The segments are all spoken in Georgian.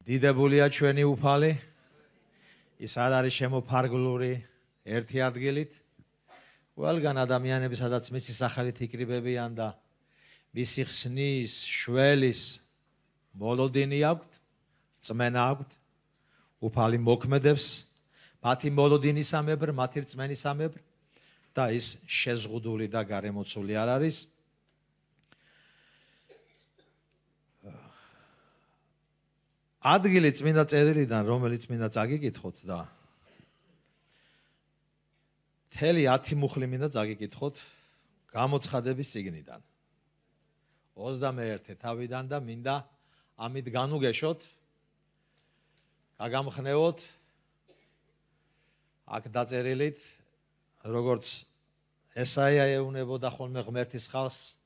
დიდებულია ჩვენი უფალი, ის არ არის შემოფარგლული ერთი ადგილით. ყველგან ადამიანები, სადაც მისი სახელით იკრიბებიან და მისი ხსნის, შველის მოლოდინი აქვთ, რწმენა აქვთ, უფალი მოქმედებს მათი მოლოდინისამებრ, მათი რწმენისამებრ და ის შეზღუდული და გარემოცული არ არის. ადგილი წმინდა წერილიდან, რომელიც მინდა წაგიკითხოთ და მთელი 10 მუხლი მინდა წაგიკითხოთ გამოცხადების წიგნიდან. 21 თავიდან და მინდა ამით განუგეშოთ, გაგამხნევოთ აქ დაწერილით, როგორც ესაია ეუბნებოდა ხოლმე ღმერთის ხალხს,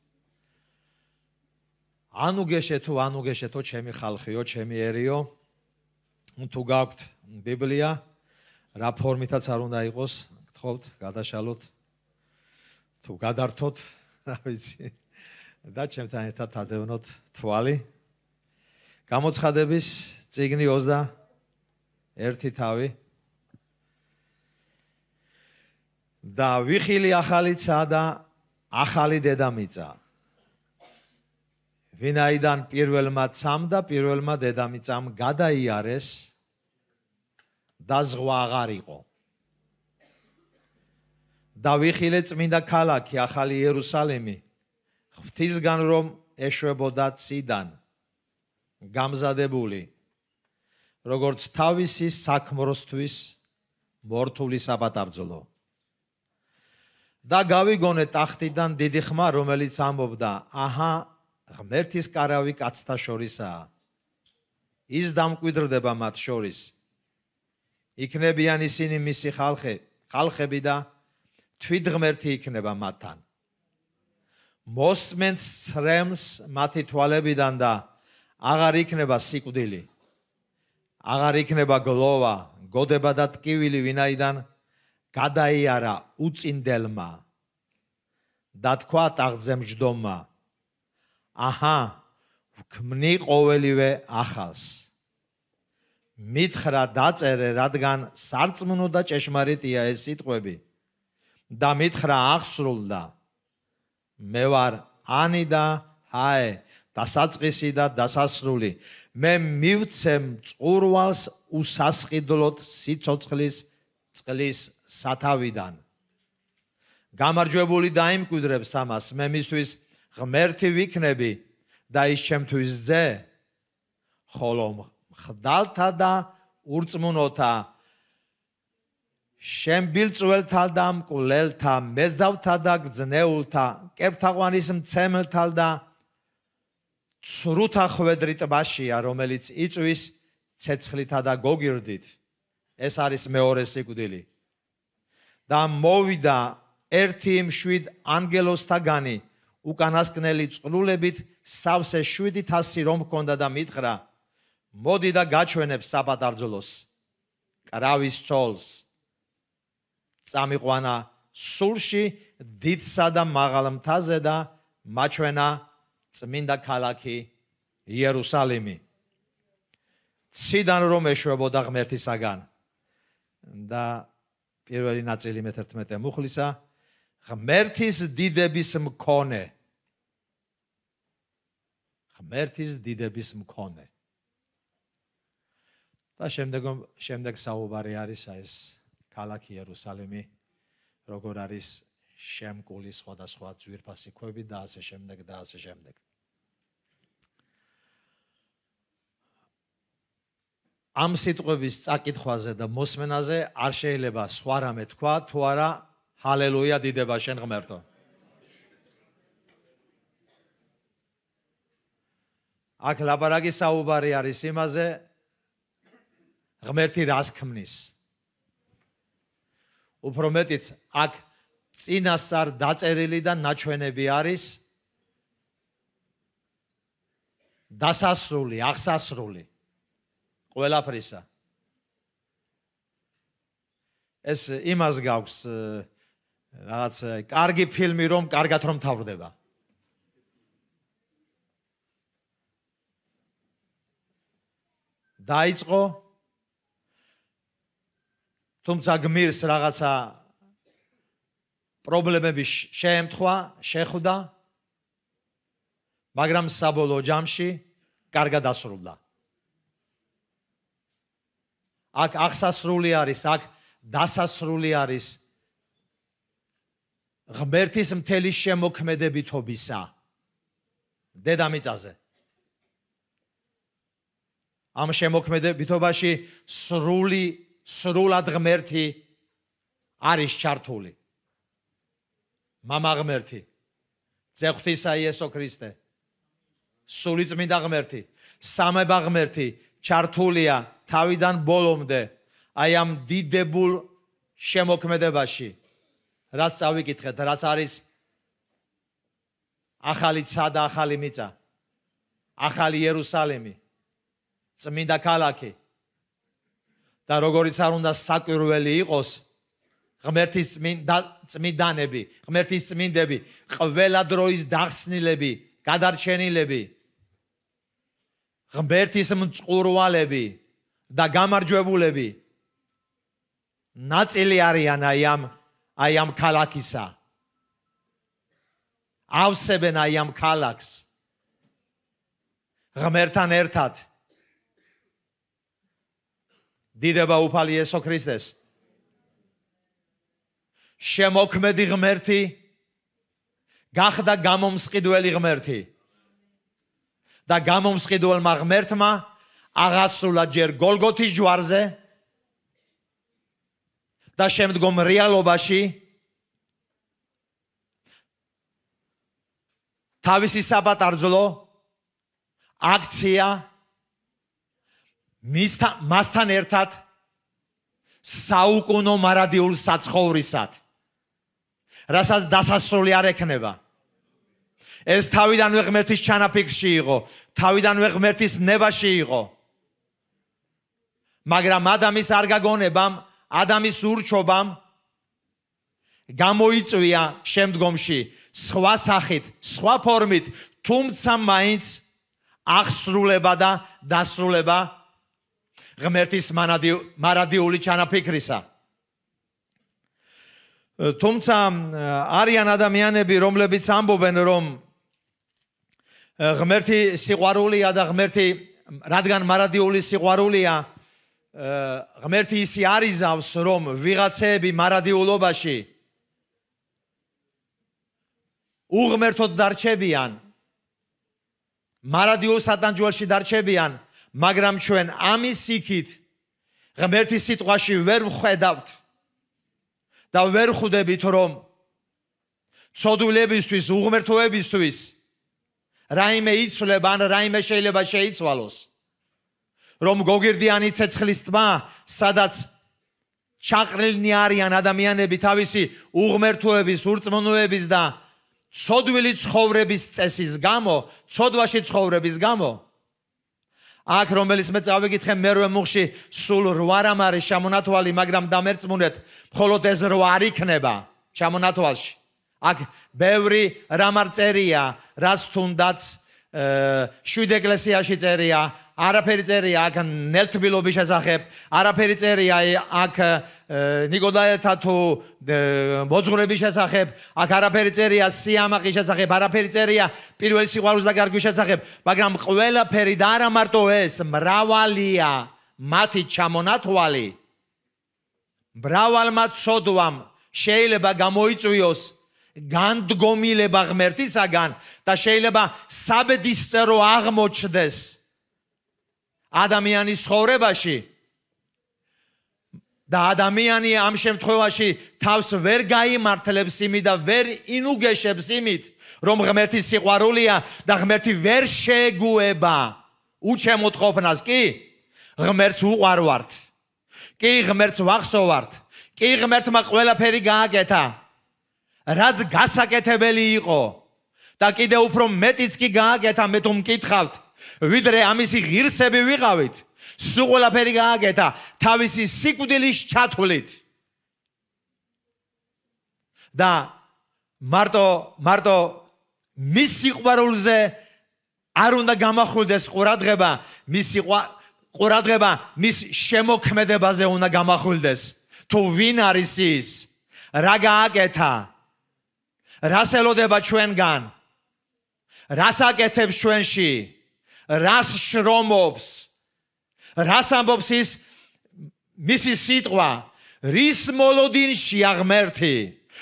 ანუგეშეთო ჩემი ხალხიო, ჩემიერიო, თუ გაქვთ ბიბლია, რა ფორმითაც არ უნდა იყოს, გთხოვთ, გადაშალოთ, თუ გადართოთ, რა ვიცი, და ჩემთან ერთად ადევნოთ თვალი. გამოცხადების წიგნი 21 თავი. და ვიხილი ახალიცა და ახალი დედამიწა. ვინაიდან პირველმა ცამ და პირველმა დედამიწამ გადაიარეს და ზღვა აღარ იყო. და ვიხილე წმინდა ქალაქი, ახალი იერუსალიმი, ღვთისგან რომ ეშვებოდა ციდან, გამზადებული, როგორც თავისი საქმროსთვის მორთული საპატარძლო. და გავიგონე ტახტიდან დიდი ხმა, რომელიც ამბობდა, აჰა, ღმერთის კარავი კაცთა შორისაა. ის დამკვიდრდება მათ შორის. იქნებიან ისინი მისი ხალხები და თვითღმერთი იქნება მათთან. მოსმენს ცრემლს მათი თვალებიდან და აღარ იქნება სიკვდილი. აღარ იქნება გლოვა, გოდება და ტკივილი, ვინაიდან გადაიარა უწინდელმა და თქვა ტახტზე მჯდომმა, აჰა, ვქმნი ყოველივე ახალს. მითხრა დაწერე, რადგან სარწმუნო და ჭეშმარიტია ეს სიტყვები და მითხრა აღსრულდა. მე ვარ ანი და ჰაე, დასაწყისი და დასასრული. მე მივცემ წყურვალს უსასყიდლოდ სიცოცხლის წყლის სათავიდან. გამარჯვებული დაიმკვიდრებს ამას, მე მისთვის ღმერთი ვიქნები და ის ჩემთვის ძე, ხოლო მხდალთა და ურწმუნოთა, შემბილწველთა და მკვლელთა, მეზავთა და გძნეულთა, კეფთაყვანის მცემელთა და ცრუთა ხვედრი ტბაშია, რომელიც იწვის ცეცხლითა და გოგირდით. ეს არის მეორე სიკვდილი. და მოვიდა ერთი მშვიდ ანგელოსთაგანი, უკანასკნელი წყლულებით სავსე 700 რომ ჰქონდა და მითხრა, მოდი და გაჩვენებ საპატარძლოს, კრავის ცოლს. წამიყვანა სულში დიდსა და მაღალ მთაზე და მაჩვენა წმინდა ქალაქი იერუსალიმი. ციდან რომ ეშვებოდა ღმერთისაგან. და პირველი ნაწილი მე-11 მუხლისა, ღმერთის დიდების მქონე. ღმერთის დიდების მქონე. და შემდეგ საუბარი არის ეს ქალაქი იერუსალიმი, როგორ არის შემკული სხვადასხვა ძვირფასი ქვები და ასე შემდეგ და ასე შემდეგ. ამ სიტყვების წაკითხვაზე და მოსმენაზე არ შეიძლება სხვა რამე თქვა, თუ არა ჰალელუია, დიდება შენ ღმერთო. აქ ლაპარაკი საუბარი არის იმაზე, ღმერთი რას ქმნის. უფრო მეტიც აქ წინასწარ დაწერილი და ნაჩვენები არის დასასრული, აღსასრული ყველაფრისა. ეს იმას გაქვს რაღაც კარგი ფილმი, რომ კარგად რომ თავდება. დაიწყო თუმცა გმირს რაღაცა პრობლემები შეემთხვა, შეხვდა, მაგრამ საბოლოო ჯამში კარგად დასრულდა. აქ აღსასრული არის, აქ დასასრული არის ღმერთის მთელი შემოქმედებითობისა დედამიწაზე. ამ შემოქმედებითობაში სრულად ღმერთი არის ჩართული. მამა ღმერთი, წეღვთისა იესო ქრისტე, სული წმინდა ღმერთი, სამება ღმერთი ჩართულია თავიდან ბოლომდე აი ამ დიდებულ შემოქმედებაში, რაც წავიკითხეთ, რაც არის ახალი ცა და ახალი მიწა, ახალი იერუსალიმი, წმინდა ქალაქი და როგორიც არ უნდა საკვირველი იყოს ღმერთის წმინდანები, ღმერთის წმინდები, ყველა დროის დახსნილები, გადარჩენილები, ღმერთის მწყურვალები და გამარჯვებულები ნაწილი არიან აი ამ ქალაქისა. ავსებენ აი ამ ქალაქს ღმერთთან ერთად. დიდება უფალი იესო ქრისტეს. შემოქმედი ღმერთი გახდა გამომსყიდველი ღმერთი და გამომსყიდველმა ღმერთმა აღასრულა ჯერ გოლგოთის ჯვარზე და შემდგომ რეალობაში თავისი საპატარძლო აქცია მასთან ერთად საუკუნო მარადიულ საცხოვრისად, რასაც დასასრული არ ექნება. ეს თავიდანვე ღმერთის ჩანაფიქრში იყო, თავიდანვე ღმერთის ნებაში იყო. მაგრამ ადამის არ გაგონებამ, ადამის ურჩობამ გამოიწვია შემდგომში სხვა სახით, სხვა ფორმით, თუმცა მაინც აღსრულება და დასრულება ღმერთის მარადიული ჩანაფიქრისა. თუმცა არიან ადამიანები, რომლებიც ამბობენ, რომ ღმერთი სიყვარულია და ღმერთი, რადგან მარადიული სიყვარულია, ღმერთი ისე არიზავს, რომ ვიღაცეები მარადიულობაში უღმერთოდ დარჩებიან, მარადიულ სატანჯველში დარჩებიან, მაგრამ ჩვენ ამის იქით ღმერთის სიტყვაში ვერ ვხედავთ და ვერ ხვდებით, რომ ცოდვილებისთვის, უღმერთოებისთვის რაიმე იცვლება ან რაიმე შეიძლება შეიცვალოს. რომ გოგირდიანი ცეცხლის ტბა, სადაც ჩაყრილნი არიან ადამიანები თავისი უღმერთოების, ურწმუნოების და ცოდვილი ცხოვრების წესის გამო, ცოდვაში ცხოვრების გამო, აქ რომელიც მე წავიკითხე მერვე მუხში სულ 8 რამ არის ჩამონათვალი, მაგრამ დამერწმუნეთ, მხოლოდ ეს 8 არ იქნება ჩამონათვალში. აქ ბევრი რამ არ წერია, რაც თუნდაც 7 ეკლესიაში წერია, არაფერი წერია აქ ნელთბილობის შესახებ, არაფერი წერია აქ ნიკოდაელთა თუ მოძღვრების შესახებ, აქ არაფერი წერია სიამაყის შესახებ, არაფერი წერია პირველი სიყვარულის და გარგვის შესახებ, მაგრამ ყველაფერი და არა მარტო ეს, მრავალია მათი ჩამონათვალი, მრავალმა ცოდვამ შეიძლება გამოიწვიოს განდგომილება ღმერთისაგან და შეიძლება საბედისწერო აღმოჩნდეს ადამიანის ცხოვრებაში და ადამიანი ამ შემთხვევაში თავს ვერ გაიმართლებს იმით და ვერ ინუგეშებს იმით, რომ ღმერთის სიყვარულია და ღმერთი ვერ შეგუება უჩემოთ ყოფნას. კი, ღმერთს უყვარვართ, კი, ღმერთს ვახსოვართ, კი, ღმერთმა ყველაფერი გააკეთა, რაც გასაკეთებელი იყო და კიდევ უფრო მეტიც კი გააკეთა, მე თუ მკითხავთ, ვიდრე ამისი ღირსები ვიყავით, სულ ყველაფერი გააკეთა თავისი სიკვდილის ჩათვლით და მარტო მის სიყვარულზე არ უნდა გამახვილდეს ყურადღება, ყურადღება მის შემოქმედებაზე უნდა გამახვილდეს. თუ ვინ არის ის, რა გააკეთა, რას ელოდება ჩვენგან, რას აკეთებს ჩვენში, რას შრომობს, რას ამბობს ის მისი სიტყვა, რის მოლოდინშია ღმერთი.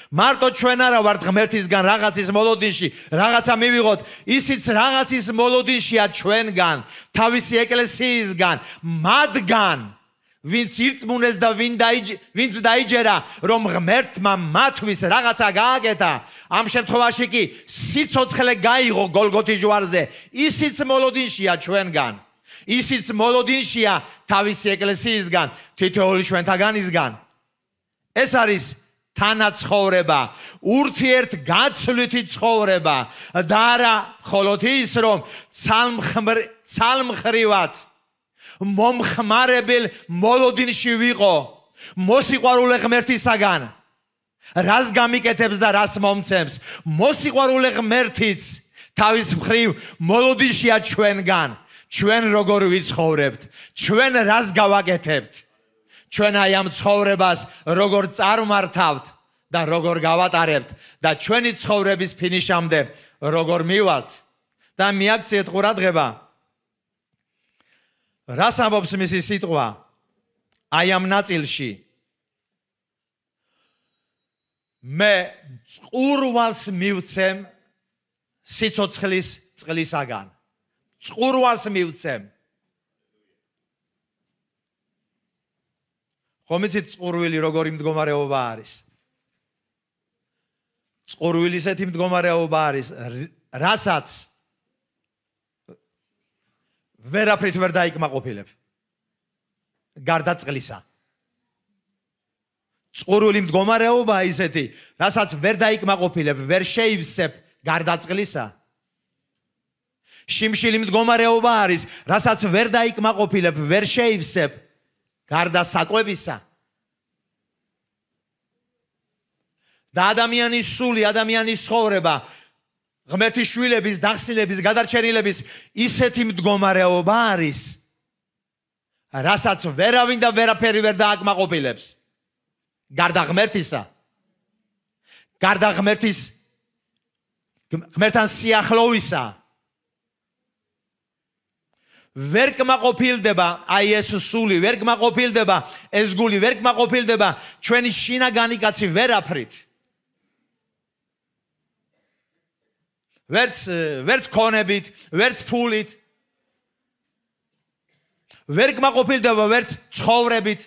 მარტო ჩვენ არა ვართ ღმერთისგან რაღაცის მოლოდინში, რაღაცა მივიღოთ, ისიც რაღაცის მოლოდინშია ჩვენგან, თავისი ეკლესიისგან, მათგან, ვინც ირწმუნეს და ვინც დაიჯერა, რომ ღმერთმა მათთვის რაღაცა გააკეთა, ამ შემთხვევაში კი სიცოცხლე გაიღო გოლგოთის ჯვარზე, ისიც მოლოდინშია ჩვენგან, ისიც მოლოდინშია თავისი ეკლესიისგან, თითოეული ჩვენთაგანისგან. ეს არის თანაცხოვრება, ურთიერთგაცვლითი ცხოვრება და არა მხოლოდ ის, რომ ცალმხრივად მომხმარებელ მოლოდინში ვიყო, მოსიყვარულე ღმერთისაგან, რას გამიკეთებს და რას მომცემს. მოსიყვარულე ღმერთიც თავის მხრივ მოლოდინშია ჩვენგან. ჩვენ როგორ ვიცხოვრებთ, ჩვენ რას გავაკეთებთ, ჩვენ აი ამ ცხოვრებას როგორ წარმართავთ და როგორ გავატარებთ და ჩვენი ცხოვრების ფინიშამდე როგორ მივალთ. და მიაქციეთ ყურადღება, რას ამბობს მისი სიტყვა აი ამ ნაწილში. მე წყურვალს მივცემ სიცოცხლის წყლისაგან. წყურვალს მივცემ. ხომ იცით წყურვილი როგორი მდგომარეობა არის? წყურვილი ისეთი მდგომარეობა არის, რასაც ვერაფრით ვერ დაიკმაყოფილებ. გარდა წყლისა. წყურვილი მდგომარეობაა ისეთი, რასაც ვერ დაიკმაყოფილებ, ვერ შეივსებ გარდა წყლისა. შიმშილი მდგომარეობა არის, რასაც ვერ დაიკმაყოფილებ, ვერ შეივსებ გარდა საკვებისა. და ადამიანის სული, ადამიანის ცხოვრება, ღმერთის შვილების, დახსნილების, გადარჩენილების ისეთი მდგომარეობა არის, რასაც ვერავინ და ვერაფერი ვერ დააკმაყოფილებს. გარდა ღმერთისა, გარდა ღმერთთან სიახლოვისა, ვერ კმაყოფილდება აი ეს სული, ვერ კმაყოფილდება ეს გული, ვერ კმაყოფილდება ჩვენი შინაგანი კაცი ვერაფრით. ვერც ქონებით, ვერც ფულით, ვერ კმაყოფილდება ვერც ცხოვრებით,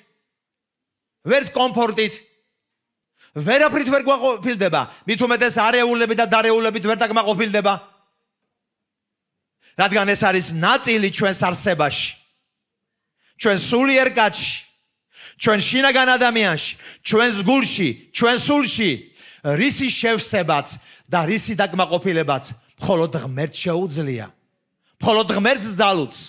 ვერც კომფორტით, ვერაფრით ვერ კმაყოფილდება, მით უმეტეს არეულებით და დარეულებით ვერ დაკმაყოფილდება. რადგან ეს არის ნაწილი ჩვენს არსებაში, ჩვენ სულიერ კაცში, ჩვენ შინაგან ადამიანში, ჩვენს გულში, ჩვენ სულში, რისი შევსებაც და რისი დაკმაყოფილებაც მხოლოდ ღმერთს შეუძლია, მხოლოდ ღმერთს ძალუძს.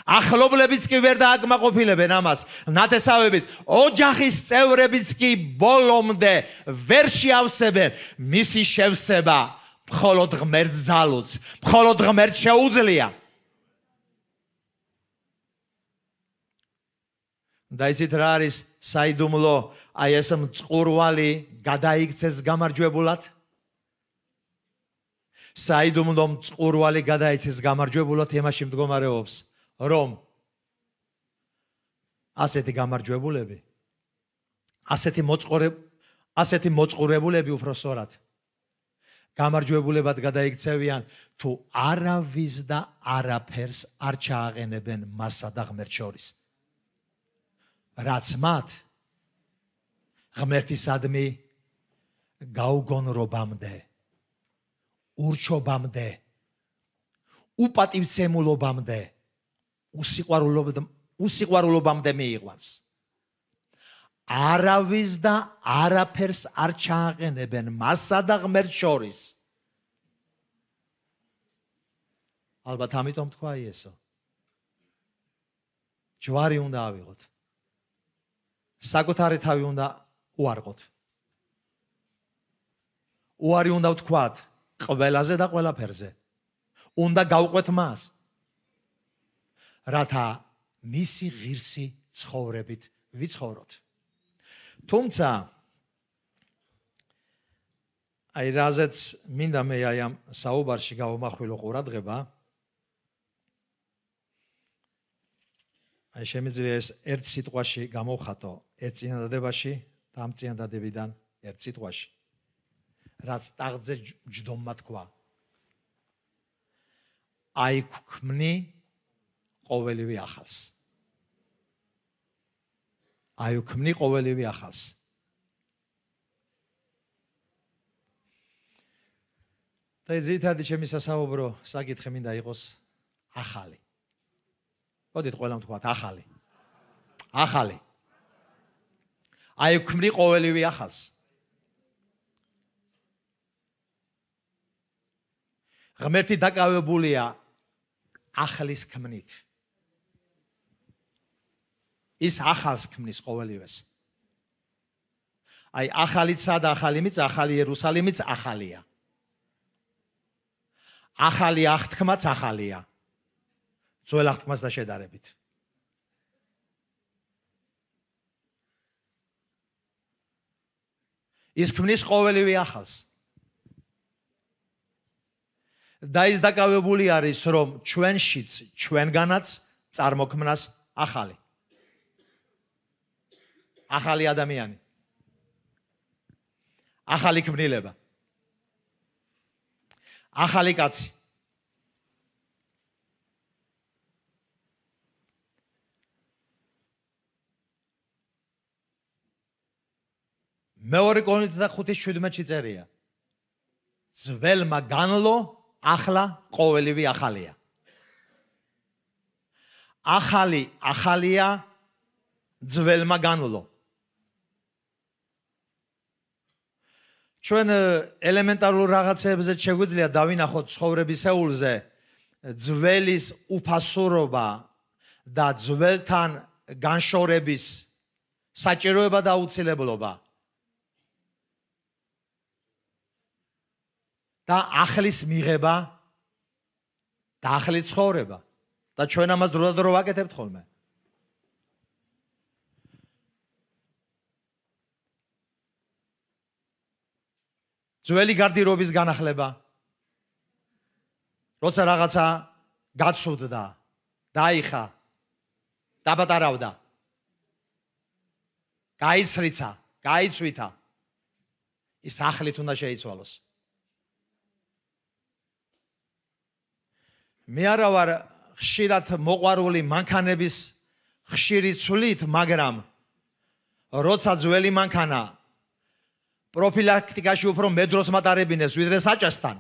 ახლობლებიც კი ვერ დააკმაყოფილებენ ამას, ნათესავებიც, ოჯახის წევრებიც კი ბოლომდე ვერ შეავსებენ მისი შევსება. მხოლოდ ღმერთს ძალუძს, მხოლოდ ღმერთს შეუძლია. და იცით რა არის საიდუმლო, აი ეს მწყურვალი გადაიქცეს გამარჯვებულად? საიდუმლო მწყურვალი გადაიქცეს გამარჯვებულად იმაში მდგომარეობს, რომ ასეთი გამარჯვებულები, ასეთი მოწყურებულები უბრალოდ გამარჯვებულებად გადაიქცევიან, თუ არავის და არაფერს არ ჩააყენებენ მასსა და ღმერთს შორის. რაც მათ ღმერთისადმი გაუგონრობამდე, ურჩობამდე, უპატივცემულობამდე, უსიყვარულობამდე მიიყვანს. არავის და არაფერს არ ჩააყენებენ მასსა და ღმერთს შორის. ალბათ ამიტომ თქვა იესო. ჯვარი უნდა ავიღოთ. საკუთარი თავი უნდა უარყოთ. უარი უნდა ვთქვათ ყველაზე და ყველაფერზე. უნდა გავყვეთ მას. რათა მისი ღირსი ცხოვრებით ვიცხოვროთ. თუმცა აი რაზეც მინდა მე აი ამ საუბარში გავამახვილო ყურადღება, აი შემიძლია ეს ერთ სიტყვაში გამოვხატო, ერთ წინადადებაში და ამ წინადადებიდან ერთ სიტყვაში, რაც ტაღზე ჯდომმა თქვა. აი გვქმნი ყოველივე ახალს. აი გვქმნი ყოველივე ახალს. და ზითადი ჩემი სასაუბრო საკითხი მინდა იყოს ახალი. მოდით ყველამ თქვათ ახალი. ახალი. აი გვქმნი ყოველივე ახალს. ღმერთი დაკავებულია ახლის ქმნით. ის ახალს ქმნის ყოველივეს. აი ახალიცა და ახალი მიწა, ახალი იერუსალიმიც ახალია. ახალი აღთქმაც ახალია. ძველ აღთქმასთან შედარებით. ის ქმნის ყოველივე ახალს. და ის დაკავებული არის, რომ ჩვენშიც, ჩვენგანაც წარმოქმნას ახალი. ახალი ადამიანი. ახალი ქმნილება. ახალი კაცი. მეორე კორინთთა 5:17-ში წერია. ძველმა განლო, ახლა ყოველივე ახალია. ახალი ახალია, ძველმა განლო. ჩვენ ელემენტარულ რაღაცებზე შეგვიძლია დავინახოთ ცხოვრებისეულზე ძველის უფასურობა და ძველთან განშორების საჭიროება და აუცილებლობა. და ახლის მიღება და ახალი ცხოვრება. და ჩვენ ამას დროდადრო ვაკეთებთ ხოლმე. ძველი გარდირობის განახლება. როცა რაღაცა გაცვდა, დაიხა, დაბატარავდა. გაიცრიცა, გაიცვითა. ის ახლით უნდა შეიცვალოს. მე არა ვარ ხშირად მოყვარული მანქანების ხშირი ცვლით, მაგრამ როცა ძველი მანქანა პროფილაქტიკაში უფრო მედროს მატარებინებს ვიდრე საჭესთან,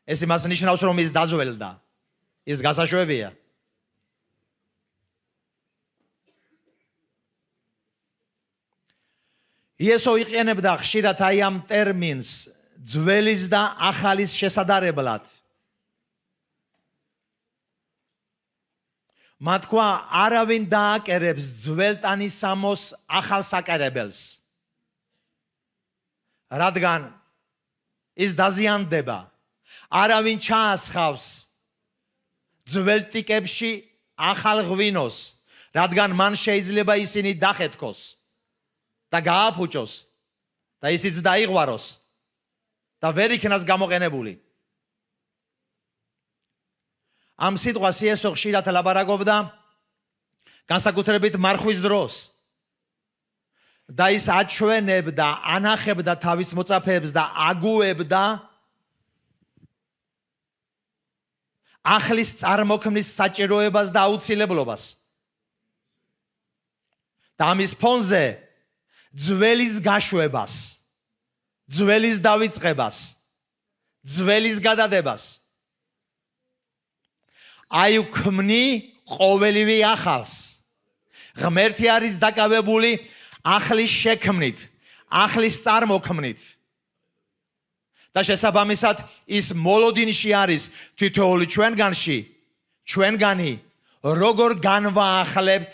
ეს იმას ნიშნავს, რომ ის დაძველდა. ის გასაშვებია. იესო იყენებდა ხშირად აი ამ ტერმინს ძველის და ახალის შესადარებლად. მათ თქვა, არავინ დააკერებს ძველტანის სამოს ახალს აკერებელს. რადგან ის დაზიანდება. არავინ ჩაასხავს ძველ ტიკებში ახალ ღვინოს, რადგან მან შეიძლება ისინი დახეთქოს და გააფუჭოს და ისიც დაიღვაროს და ვერ იქნას გამოყენებული. ამ სიტყვას იესო ხშირად ლაპარაკობდა განსაკუთრებით მარხვის დროს. და ის აჩვენებდა, ანახებდა თავის მოწაფეებს და აგუებდა ახლის წარმოქმნის საჭიროებას და აუცილებლობას. და ამის ფონზე ძველის გაშვებას, ძველის დავიწყებას, ძველის გადადებას. აი ვქმნი ყოველივე ახალს. ღმერთი არის დაკავებული ახლის შექმნით, ახლის წარმოქმნით. და შესაბამისად ის მოლოდინში არის თითოეული ჩვენგანში, ჩვენგანი როგორ განვაახლებთ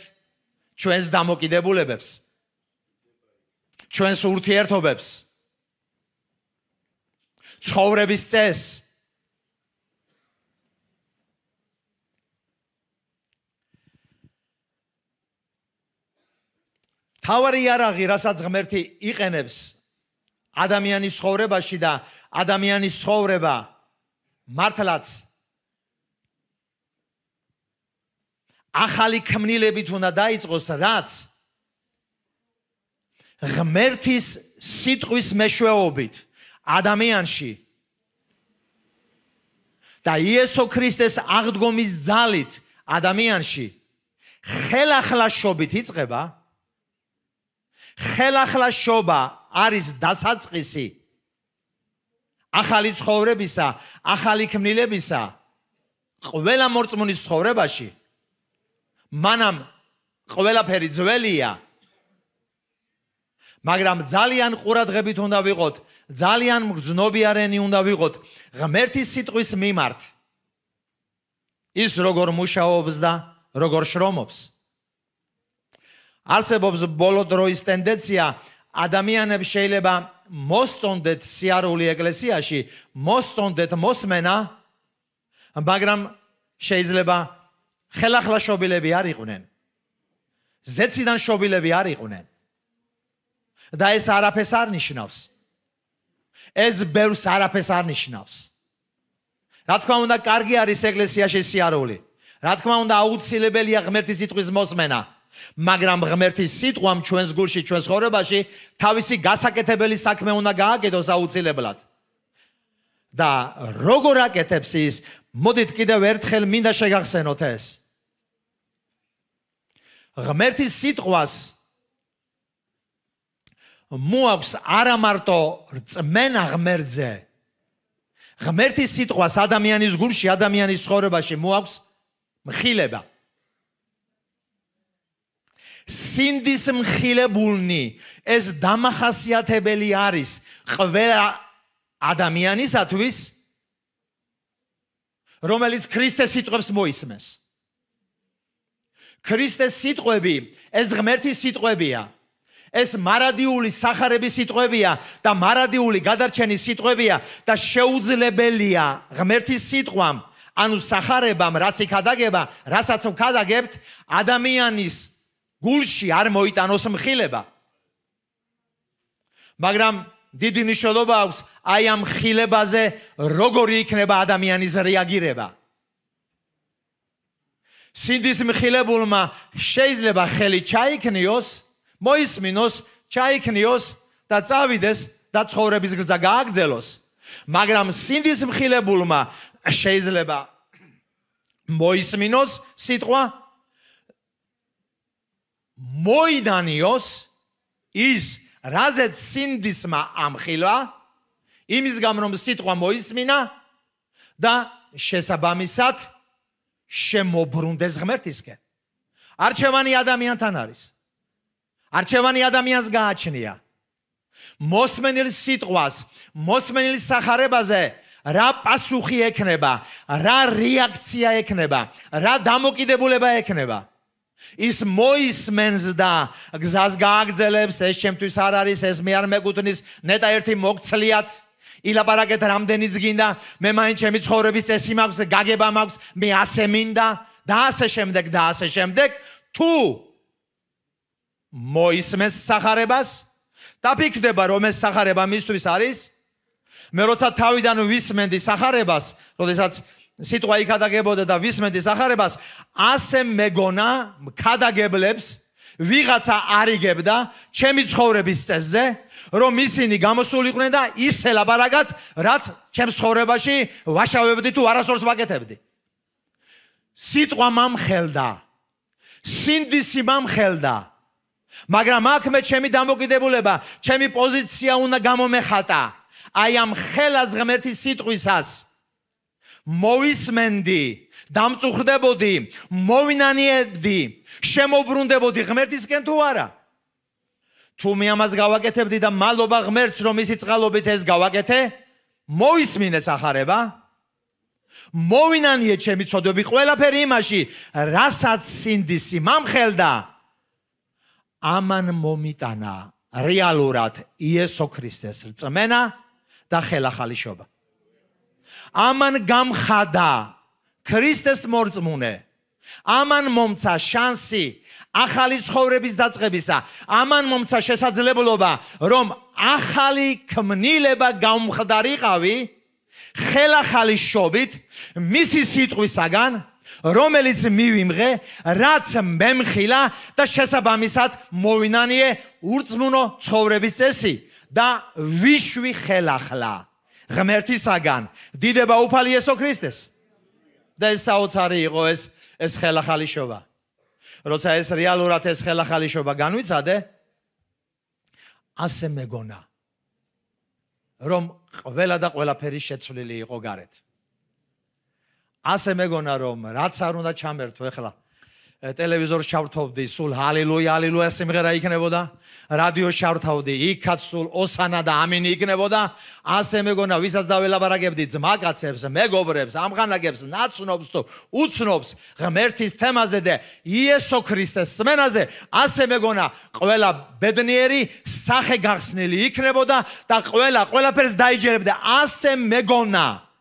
ჩვენს დამოკიდებულებებს, ჩვენს ურთიერთობებს, ცხოვრების წესს. თავარი იარაღი, რასაც ღმერთი იყენებს ადამიანის ცხოვრებაში და ადამიანის ცხოვრება მართლაც ახალი ქმნილებით უნდა დაიწყოს, რაც ღმერთის სიტყვის მეშვეობით ადამიანში და იესო ქრისტეს აღდგომის ძალით ადამიანში ხელახლაშობით იწყება. ხელახლაშობა არის დასაწყისი ახალი ცხოვრებისა, ახალი ქმნილებისა ყველა მორწმუნის ცხოვრებაში. მანამ ყველაფერი ძველია, მაგრამ ძალიან ყურადღებით უნდა ვიყოთ, ძალიან მგრძნობიარენი უნდა ვიყოთ ღმერთის სიტყვის მიმართ. ის როგორ მუშაობს და როგორ შრომობს. არსებობს ბოლო დროის ტენდენცია, ადამიანებს შეიძლება მოსწონდეთ სიარული ეკლესიაში, მოსწონდეთ მოსმენა, მაგრამ შეიძლება ხელახლაშობილები არ იყვნენ. ზეციდან შობილები არ იყვნენ. და ეს არაფერს არ ნიშნავს. ეს ბევრს არაფერს არ ნიშნავს. რა თქმა უნდა, კარგი არის ეკლესიაში სიარული. რა თქმა უნდა, აუცილებელია ღმერთის სიტყვის მოსმენა. მაგრამ ღმერთის სიტყვამ ჩვენს გულში, ჩვენს ცხოვრებაში თავისი გასაკეთებელი საქმე უნდა გააკეთოს აუცილებლად. და როგორ აკეთებს ის? მოდით კიდევ ერთხელ მინდა შეგახსენოთ ეს. ღმერთის სიტყვას მოაქვს არა მარტო რწმენა ღმერთზე. ღმერთის სიტყვას ადამიანის გულში, ადამიანის ცხოვრებაში მოაქვს მხილება. სინდის მხილებულნი ეს დამახასიათებელი არის ყველა ადამიანისათვის, რომელიც ქრისტეს სიტყვებს მოისმენს. ქრისტეს სიტყვები ეს ღმერთის სიტყვებია. ეს მარადიული სახარების სიტყვებია და მარადიული გადარჩენის სიტყვებია და შეუძლებელია ღმერთის სიტყვამ, ანუ სახარებამ, რაც იქადაგება, რასაც ვქადაგებთ, ადამიანის გულში არ მოიტანოს მხილება. მაგრამ დიდი მნიშვნელობა აქვს აი ამ მხილებაზე როგორი იქნება ადამიანის რეაგირება. სინდის მხილებულმა შეიძლება ხელი ჩაიქნიოს, მოისმინოს, ჩაიქნიოს და წავიდეს და ცხოვრების გზა გააგრძელოს. მაგრამ სინდის მხილებულმა შეიძლება მოისმინოს სიტყვა, მოიდანიოს ის, რაზეც სინდისმა ამხილა, იმის გამო რომ სიტყვა მოისმინა და შესაბამისად შემობრუნდეს ღმერთისკენ. არჩევანი ადამიანთან არის. არჩევანი ადამიანს გააჩნია. მოსმენილ სიტყვას, მოსმენილ სახარებაზე რა პასუხი ექნება, რა რეაქცია ექნება, რა დამოკიდებულება ექნება. ის მოისმენს და გზას გააგრძელებს, ეს ჩემთვის არ არის, ეს მე არ მეკუთვნის, ნეტა ერთი მოგცლიათ, ილაპარაკეთ რამდენიც გინდა, მე მაინც ჩემი ცხოვრების წესი მაქვს, გაგება მაქვს, მე ასე მინდა და ასე შემდეგ და ასე შემდეგ. თუ მოისმენს სახარებას და ფიქრდება რომ ეს სახარება მისთვის არის, მე როცა თავიდან ვისმენდი სახარებას, როდესაც სიტყვა იქადაგებოდა და ვისმენდი სახარებას, ასე მეგონა ქადაგებლებს ვიღაცა არიგებდა ჩემი ცხოვრების წესზე, რომ ისინი გამოსულიყვნენ და ისე ლაპარაკად, რაც ჩემს ცხოვრებაში ვაშავებდი თუ არასდროს ვაკეთებდი. სიტყვა მომხელდა, სინდისი მომხელდა, მაგრამ აქ მე ჩემი დამოკიდებულება, ჩემი პოზიცია უნდა გამომეხატა. აი ამ ხელას ღმერთის სიტყვისას მოვისმენდი, დამწუხრდებოდი, მოვინანიებდი, შემოbrunდებოდი ღმერთისკენ თუ არა? თუ მე ამას გავაკეთებდი და მადლობა ღმერთს რომ ისი წყალობით ეს გავაკეთე, მოვისმინე სახარება, მოვინანიე ჩემი ცოდვები ყველაფერი იმაში, რასაც სინდისი მომხელდა, ამან მომიტანა რეალურად იესო ქრისტეს რწმენა და ხელახალიშობა. ამან გამხადა ქრისტეს მორწმუნე, ამან მომცა შანსი ახალი ცხოვრების დაწყებისა. ამან მომცა შესაძლებლობა, რომ ახალი ქმნილება გამხდარიყავი ხელახალი შობით მისი სიტყვისაგან, რომელიც მივიმღე, რაც მემხილა და შესაბამისად მოვინანიე ურწმუნო ცხოვრების წესი და ვიშვი ხელახლა ღმერთისაგან. დიდება უფალი იესო ქრისტეს. და ეს საოცარი იყო ეს ხელახალი შობა. როცა ეს რეალურად ეს ხელახალი შობა განვიცადე, ასე მეგონა, რომ ყველა და ყველაფერი შეცვლილი იყო გარეთ. ასე მეგონა, რომ რაც არ უნდა ჩამერთო, ეხლა ტელევიზორს ჩავრთავდი, სულ ჰალელუია, ჰალელუია სიმღერა იქნებოდა, რადიოს ჩავრთავდი, იქაც სულ ოსანა და ამინი იქნებოდა. ასე მეგონა, ვისაც დაველაპარაკებდი, ძმაკაცებს, მეგობრებს, ამხანაგებს, ნაცნობს თუ უცნობს ღმერთის თემაზე და იესო ქრისტეს სმენაზე, ასე მეგონა, ყველა ბედნიერი სახე გახსნილი იქნებოდა და ყველაფერს დაიჯერებდა. ასე მეგონა,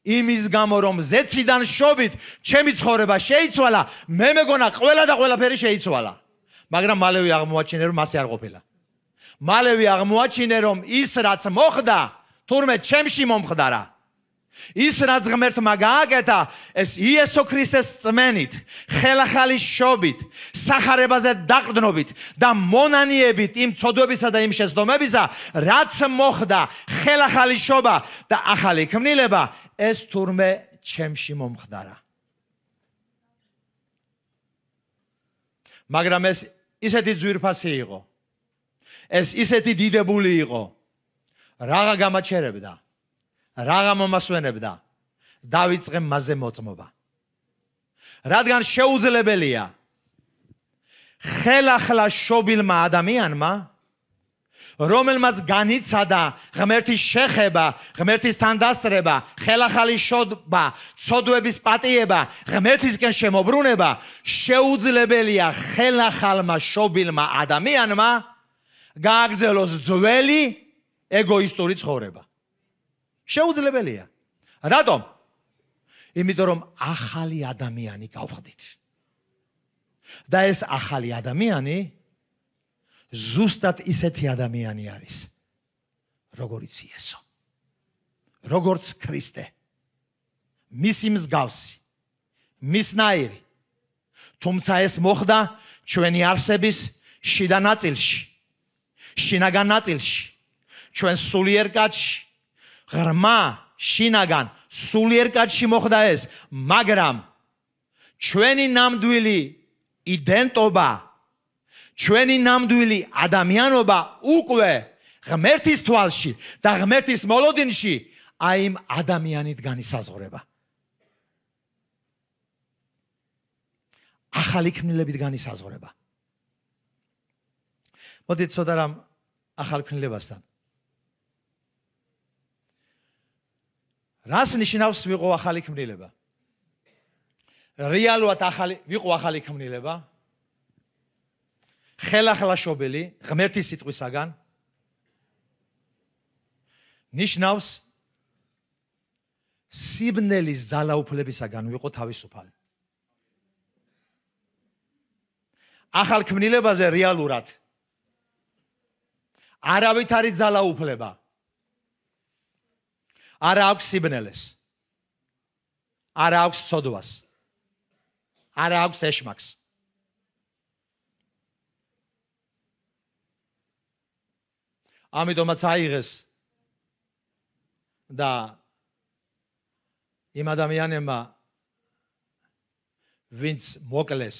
იმის გამო რომ ზეციდან შობით ჩემი ცხოვრება შეიცვალა, მე მეგონა ყველა და ყველაფერი შეიცვალა. მაგრამ მალევე აღმოაჩინე რომ ასე არ ყოფილა. მალევე აღმოაჩინე რომ ის რაც მოხდა, თურმე ჩემში მომხდარა. ის რაც ღმერთმა გააკეთა, ეს იესო ქრისტეს წმენით, ხელახალი შობით, სახარებაზე დაყრდნობით და მონანიებით იმ ცოდვებისა და იმ შეცდომებისა, რაც მოხდა, ხელახალი შობა და ახალი ქმნილება, ეს თურმე ჩემში მომხდარა. მაგრამ ეს ისეთი ძვირფასი იყო. ეს ისეთი დიდებული იყო. რაღა გამაჩერებდა. რაღა მომასვენებდა. დავიწყე მასზე მოწმობა. რადგან შეუძლებელია ხელახლა შობილმა ადამიანმა, რომელმაც განიცადა ღმერთის შეხება, ღმერთის თანდასწრება, ხელახალი შობა, ცოდვების პატიება, ღმერთისკენ შემოbrunება, შეუძლებელია ხელახალმა შობილმა ადამიანმა გააგრძელოს ძველი ეგოისტური ცხოვრება. შეუძლებელია. რატომ? იმიტომ რომ ახალი ადამიანი გავხდით. და ეს ახალი ადამიანი ზუსტად ისეთი ადამიანი არის, როგორიც იესო. როგორც ქრისტე. მისი მსგავსი, მისნაირი. თუმცა ეს მოხდა ჩვენი არსების შიდა ნაწილში, შინაგან ნაწილში, ჩვენ სულიერ კაცში, ღრმა შინაგან სულიერ კაცში მოხდა ეს, მაგრამ ჩვენი ნამდვილი იდენტობა, ჩვენი ნამდვილი ადამიანობა უკვე ღმერთის თვალში და ღმერთის მოლოდინში აი იმ ადამიანით განისაზღვრება. ახალი ქმნილებით განისაზღვრება. მოდით ცოტა რამ ახალ ქმნილებასთან. რას ნიშნავს ვიყო ახალი ქმნილება? რეალურად ვიყო ახალი ქმნილება? ხელახლა შობილი ღმერთის სიტყვისაგან ნიშნავს სიბნელის ძალაუფლებისაგან ვიყო თავისუფალი. ახალ ქმნილებაზე რეალურად არავით არის ძალაუფლება. არა აქვს სიბნელეს. არა აქვს ცოდვას. არა აქვს ეშმაკს. ამიტომაც აიღეს და იმ ადამიანებმა ვინც მოკლეს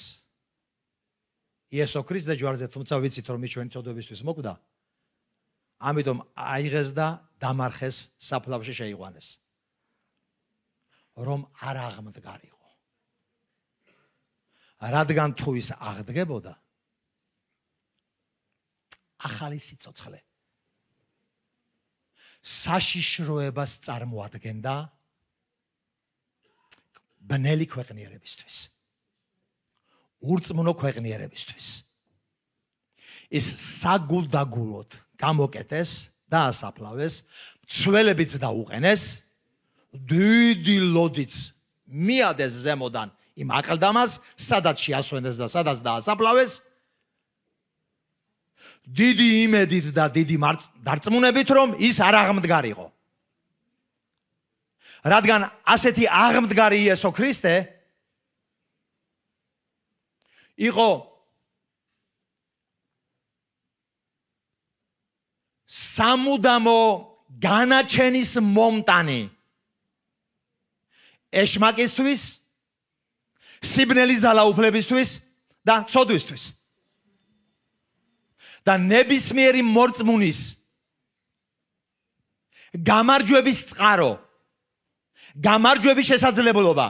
იესო ქრისტეს ჯვარზე, თუმცა ვიცით რომ ის ჩვენი წოდებისთვის მოკვდა, ამიტომ აიღეს და დამარხეს საფლავში შეიყვანეს, რომ არ აღმდგარიყო. რადგან თუ ის აღდგებოდა, ახალი სიცოცხლე საშიშროებას წარმოადგენდა ბნელი ქვეყნიერებისთვის, ურწმუნო ქვეყნიერებისთვის. ის საგულდაგულოდ გამოკეტეს და ასაფლავეს, მცველებიც დაუყენეს, დიდი ლოდიც მიადეს ზემოდან იმ აკლდამას, სადაც შეასვენეს და სადაც დაასაფლავეს. დიდი იმედით და დიდი დარწმუნებით, რომ ის არ აღმდგარიყო. რადგან ასეთი აღმდგარი იესო ქრისტე იყო სამუდამო განაჩენის მომტანი ეშმაკისთვის, სიბნელის ძალაუფლებისთვის და ცოდვისთვის. და ნებისმიერი მორწმუნის გამარჯვების წყარო, გამარჯვების შესაძლებლობა.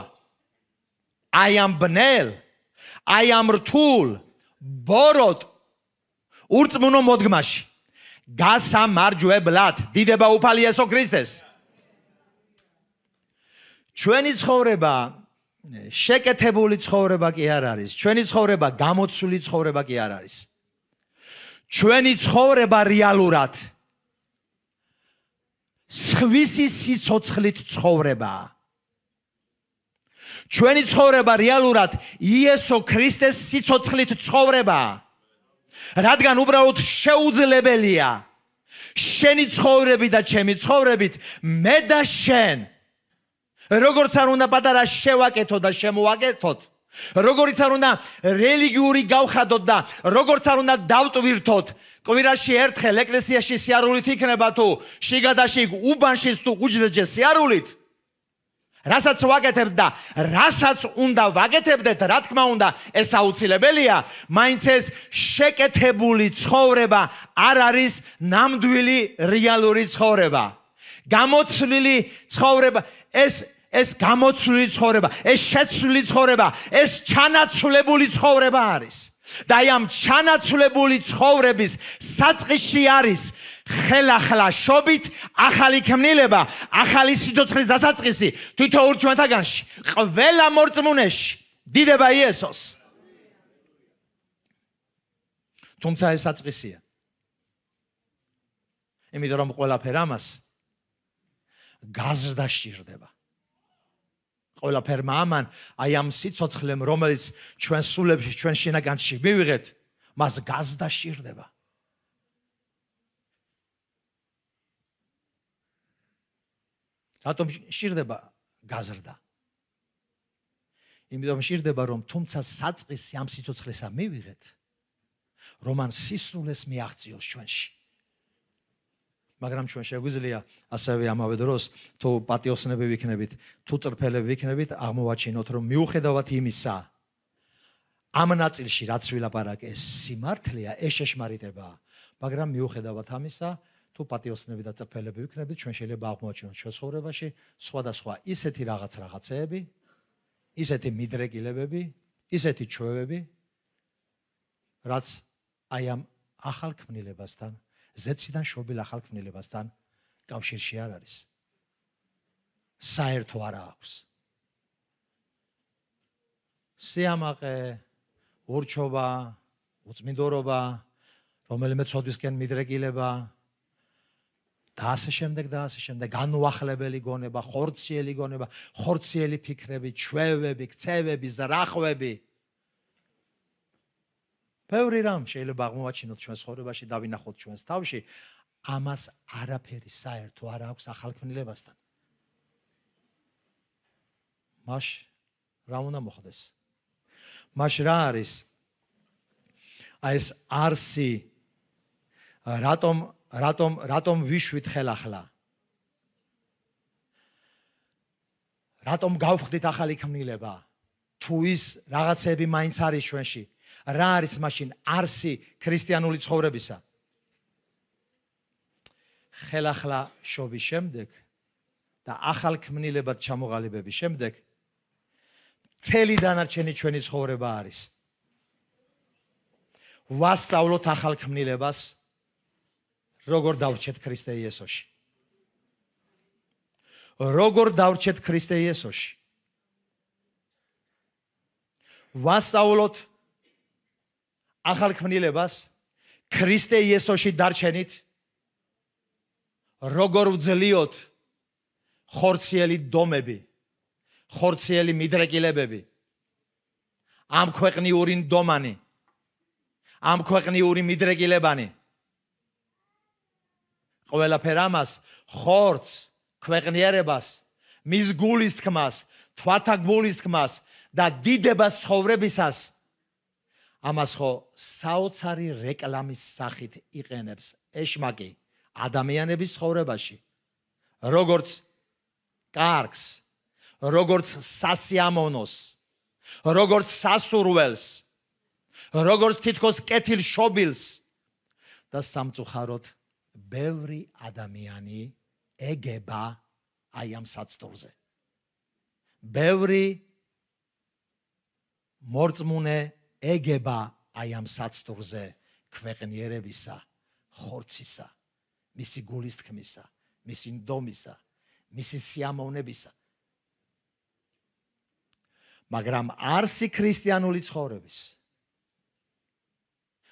I am ბნელ, I am რთულ, ბოროტ, ურწმუნო მოდგმაში. გასამარჯვებლად დიდება უფალი იესო ქრისტეს. ჩვენი ცხოვრება შეკეთებული ცხოვრება კი არ არის. ჩვენი ცხოვრება გამოცვლილი ცხოვრება კი არ არის. ჩვენი ცხოვრება რეალურად სხვისი სიცოცხლით ცხოვრებაა. ჩვენი ცხოვრება რეალურად იესო ქრისტეს სიცოცხლით ცხოვრებაა. რადგან უბრალოდ შეუძლებელია შენი ცხოვრებით და ჩემი ცხოვრებით მე და შენ როგორც არ უნდა პატარა შევაკეთოთ და შემოვაკეთოთ, როგორც არ უნდა რელიგიური გავხადოთ და როგორც არ უნდა დავტვირთოთ, კვირაში ერთხელ ეკლესიაში სიარულით იქნება თუ შიგადაში უბანში თუ უჯრედში სიარულით, რასაც ვაკეთებთ და რასაც უნდა ვაკეთებდეთ, რა თქმა უნდა, ეს აუცილებელია, მაინც ეს შეკეთებული ცხოვრება არ არის ნამდვილი რეალური ცხოვრება. გამოცვლილი ცხოვრება, ეს გამოცვლილი ცხოვრება, ეს შეცვლილი ცხოვრება, ეს ჩანაცვლებული ცხოვრება არის. და ამ ჩანაცვლებული ცხოვრების საწყისში არის ხელახლაშობით ახალი ქმნილება, ახალი სიცოცხლის დასაწყისი თითოეულ ჩვენთაგანში, ყველა მორწმუნეში. დიდება იესოს. თუმცა ეს საწყისია. იმიტომ რომ ყველაფერ ამას გაზრდა სჭირდება. ყველაფერმა ამან, აი ამ სიცოცხლემ, რომელიც ჩვენ სულებში, ჩვენ შინაგანში მივიღეთ, მას გაზრდა სჭირდება. რატომ სჭირდება გაზრდა? იმიტომ სჭირდება, რომ თუმცა საწყისი ამ სიცოცხლესა მივიღეთ, რომ ამ სისრულეს მიაღწიოს ჩვენში. მაგრამ ჩვენ შეგვიძლია ასევე ამავე დროს თუ პატიოსნები ვიქნებით, თუ წრფელები ვიქნებით, აღმოვაჩინოთ, რომ მიუხედავად იმისა, ამ ნაწილში რაც ვილაპარაკე, ეს სიმართლეა, ეს შეშმარიტებაა, მაგრამ მიუხედავად ამისა, თუ პატიოსნები და წრფელები ვიქნებით, ჩვენ შეიძლება აღმოვაჩინოთ ჩვენ ცხოვრებაში სხვადასხვა ისეთი რაღაცეები, ისეთი მიდრეკილებები, ისეთი ჩვევები, რაც აი ამ ახალ ქმნილებასთან ზეციდან შობილ ახალ ქმნილებასთან კავშირში არ არის. საერთო არ აქვს. სიამაყე, ურჩობა, უწმინდორობა, რომელიმე ცოდვისკენ მიდრეკილება და ასე შემდეგ, განუახლებელი გონება, ხორციელი გონება, ხორციელი ფიქრები, ჩვევები, ქცევები, ზრახვები. ბევრი რამ შეიძლება აღმოვაჩინოთ ჩვენს ცხოვრებაში და ვინახოთ ჩვენს თავში, ამას არაფერი საერთო არ აქვს ახალ ქმნილებასთან. მაშ რა უნდა მოხდეს? მაშ რა არის? აი ეს არსი რატომ ვიშვით ხელახლა? რატომ გავხდით ახალი ქმნილება? თუ ის რაღაცები მაინც არის ჩვენში, რა არის მაშინ არსი ქრისტიანული ცხოვრებისა? ხელახლა შობის შემდეგ და ახალ ქმნილებად ჩამოყალიბების შემდეგ მთელი დანარჩენი ჩვენი ცხოვრება არის ვასწავლოთ ახალ ქმნილებას, როგორ დავრჩეთ ქრისტე იესოში. როგორ დავრჩეთ ქრისტე იესოში. ვასწავლოთ ახალ ქმნილებას ქრისტე იესოში დარჩენით, როგორ ვძლიოთ ხორციელი დომები, ხორციელი მიდრეკილებები, ამ ქვეყნიური ნდომანი, ამ ქვეყნიური მიდრეკილებანი. ყველაფერ ამას ხორცს, ქვეყნიერებას, მის გულის თქმას, თვალთა გულის თქმას და დიდებას ცხოვრებისას ამას ხო საოცარი რეკლამის სახით იყენებს ეშმაკი ადამიანების ცხოვრებაში, როგორც კარგს, როგორც სასიამოვნოს, როგორც სასურველს, როგორც თითქოს კეთილ შობილს და სამწუხაროდ ბევრი ადამიანი ეგება აი ამ საცდურზე. ბევრი მორწმუნე ეგება აი ამ საცდურზე ქვეყნიერებისა, ხორცისა, მისი გულის თქმისა, მისი ნდომისა, მისი სიამოვნებისა. მაგრამ არსი ქრისტიანული ცხოვრების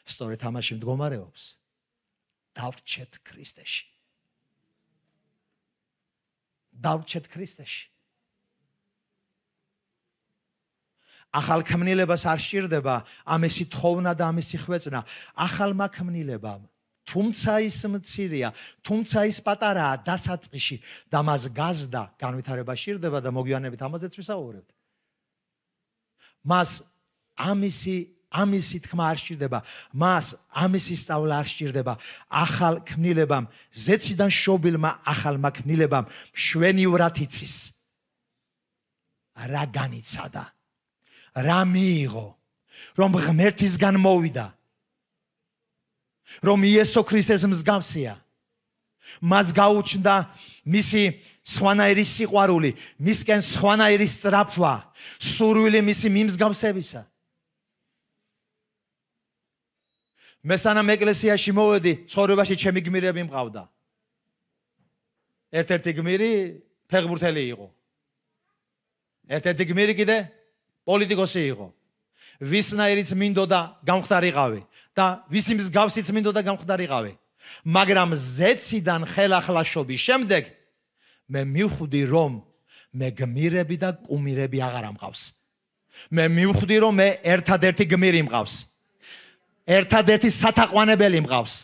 სწორედ ამაში მდგომარეობს. დავრჩეთ ქრისტეში. დავრჩეთ ქრისტეში. ახალ ქმნილებას არ სჭირდება ამისი თხოვნა და ამისი ხვეწნა. ახალმა ქმნილებამ, თუმცა ის მცირეა, თუმცა ის პატარაა დასაწყისში და მას გაზდა განვითარება სჭირდება და მოგვიანებით ამაზეც ვისაუბრებთ. მას ამისი თქმა არ სჭირდება, მას ამისი სწავლა არ სჭირდება. ახალ ქმნილებამ, ზეციდან შობილმა ახალმა ქმნილებამ მშვენივრად იცის რა განიცადა, რა მიიღო, რომ ღმერთისგან მოვიდა, რომ იესო ქრისტეს მსგავსია, მას გაუჩნდა მისი სხვანაირი სიყვარული, მისკენ სხვანაირი სწრაფვა, სურვილი მისი მიმსგავსებისა. მე სანამ ეკლესიაში მოვედი, ცხოვრებაში ჩემი გმირები მყავდა. ერთ-ერთი გმირი ფეხბურთელი იყო. ერთ-ერთი გმირი კიდე პოლიტიკოსი იყო. ვისნაირიც მინდოდა გამხდარიყავი და ვისი მსგავსიც მინდოდა გამხდარიყავი. მაგრამ ზეციდან ხელახლაშობის შემდეგ მე მივხვდი, რომ მე გმირები და კუმირები აღარ მყავს. მე მივხვდი, რომ მე ერთადერთი გმირი მყავს. ერთადერთი სათაყვანებელი მყავს.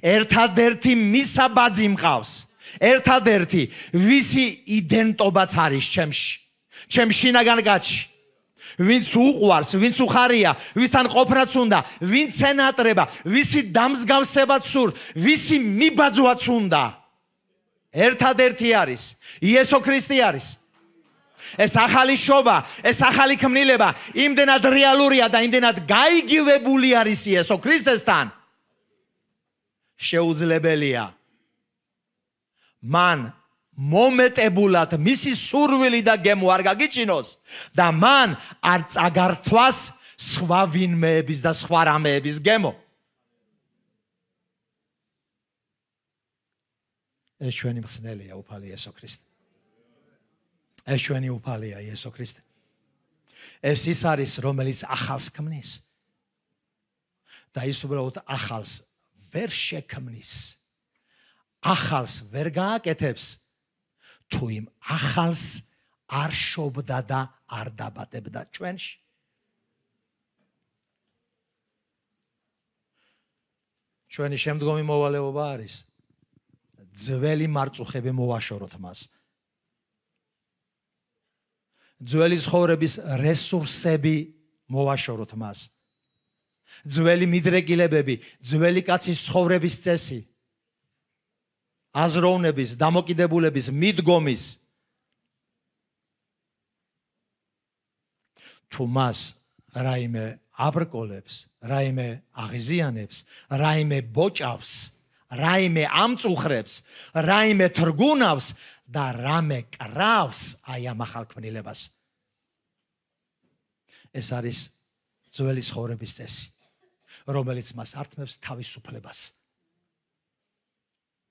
ერთადერთი მისაბაძი მყავს. ერთადერთი ვისი იდენტობაც არის ჩემში. ჩემ შინაგან კაცში. ვინც უყვარს, ვინც უხარია, ვისთან ყოფნაც უნდა, ვინც ენატრება, ვისი დამსგავსებაც სურს, ვისი მიბაძვაც უნდა. ერთადერთი არის, იესო ქრისტე არის. ეს ახალი შობა, ეს ახალი ქმნილება იმდენად რეალურია და იმდენად გაიგივებული არის იესო ქრისტესთან. შეუძლებელია მან მომეტებულად მისი სურვილი და გემო არ გაგიჩინოს და მან არ წაგართვას სხვა ვინმეების და სხვა რამეების გემო. ეს ჩვენი მხსნელია უფალი იესო ქრისტე. ეს ჩვენი უფალია იესო ქრისტე. ეს ის არის, რომელიც ახალს ქმნის და ის უბრალოდ ახალს ვერ შექმნის. ახალს ვერ გააკეთებს თუ იმ ახალს არ შობდა და არ დაბადებდა ჩვენში. ჩვენი შემდგომი მოვალეობა არის ძველი მარწუხები მოვაშოროთ მას. ძველი ცხოვრების რესურსები მოვაშოროთ მას. ძველი მიდრეკილებები, ძველი კაცის ცხოვრების წესი, აზროვნების, დამოკიდებულების, მიდგომის. თუ მას რაიმე აბრკოლებს, რაიმე აღიზიანებს, რაიმე ბოჭავს, რაიმე ამწუხრებს, რაიმე თრგუნავს და რამე კრავს აი ამ ახალ ქმნილებას. ეს არის ძველი ცხოვრების წესი, რომელიც მას ართმევს თავისუფლებას.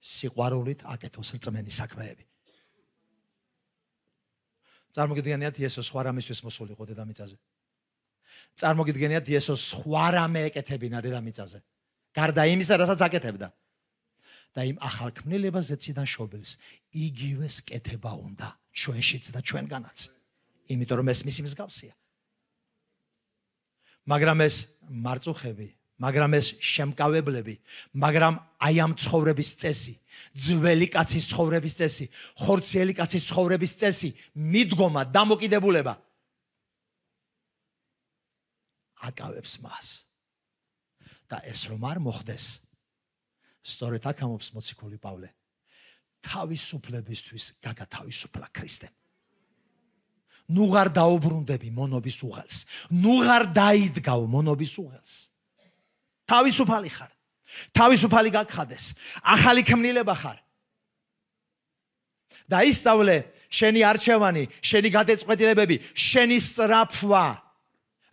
სიყვარულით აკეთოს რწმენი საქმეები. წარმოგიდგენიათ იესო სხვა რამისთვის მოსულიყო დედამიწაზე. წარმოგიდგენიათ იესო სხვა რამე ეკეთებინა დედამიწაზე. გარდა იმისა, რასაც აკეთებდა. და იმ ახალ ქმნილებას ზეციდან შობილს იგივეს კეთება უნდა ჩვენშიც და ჩვენგანაც. იმიტომ რომ ეს მისი მსგავსია. მაგრამ ეს მარწუხები, მაგრამ ეს შემკავებლები, მაგრამ აი ამ ცხოვრების წესი, ძველი კაცის ცხოვრების წესი, ხორციელი კაცის ცხოვრების წესი, მიდგომა, დამოკიდებულება აკავებს მას. და ეს რომ არ მოხდეს, სწორედ აქ ამობს მოციქული პავლე. თავისუფლებისთვის გაგათავისუფლა ქრისტემ. ნუ ღარ დაუბრუნდები მონობის უღელს, ნუ ღარ დაიდგავ მონობის უღელს. თავისუფალი ხარ. თავისუფალი გაგხადეს. ახალი ქმნილება ხარ. და ისწავლე შენი არჩევანი, შენი გადაწყვეტილებები, შენი სწრაფვა,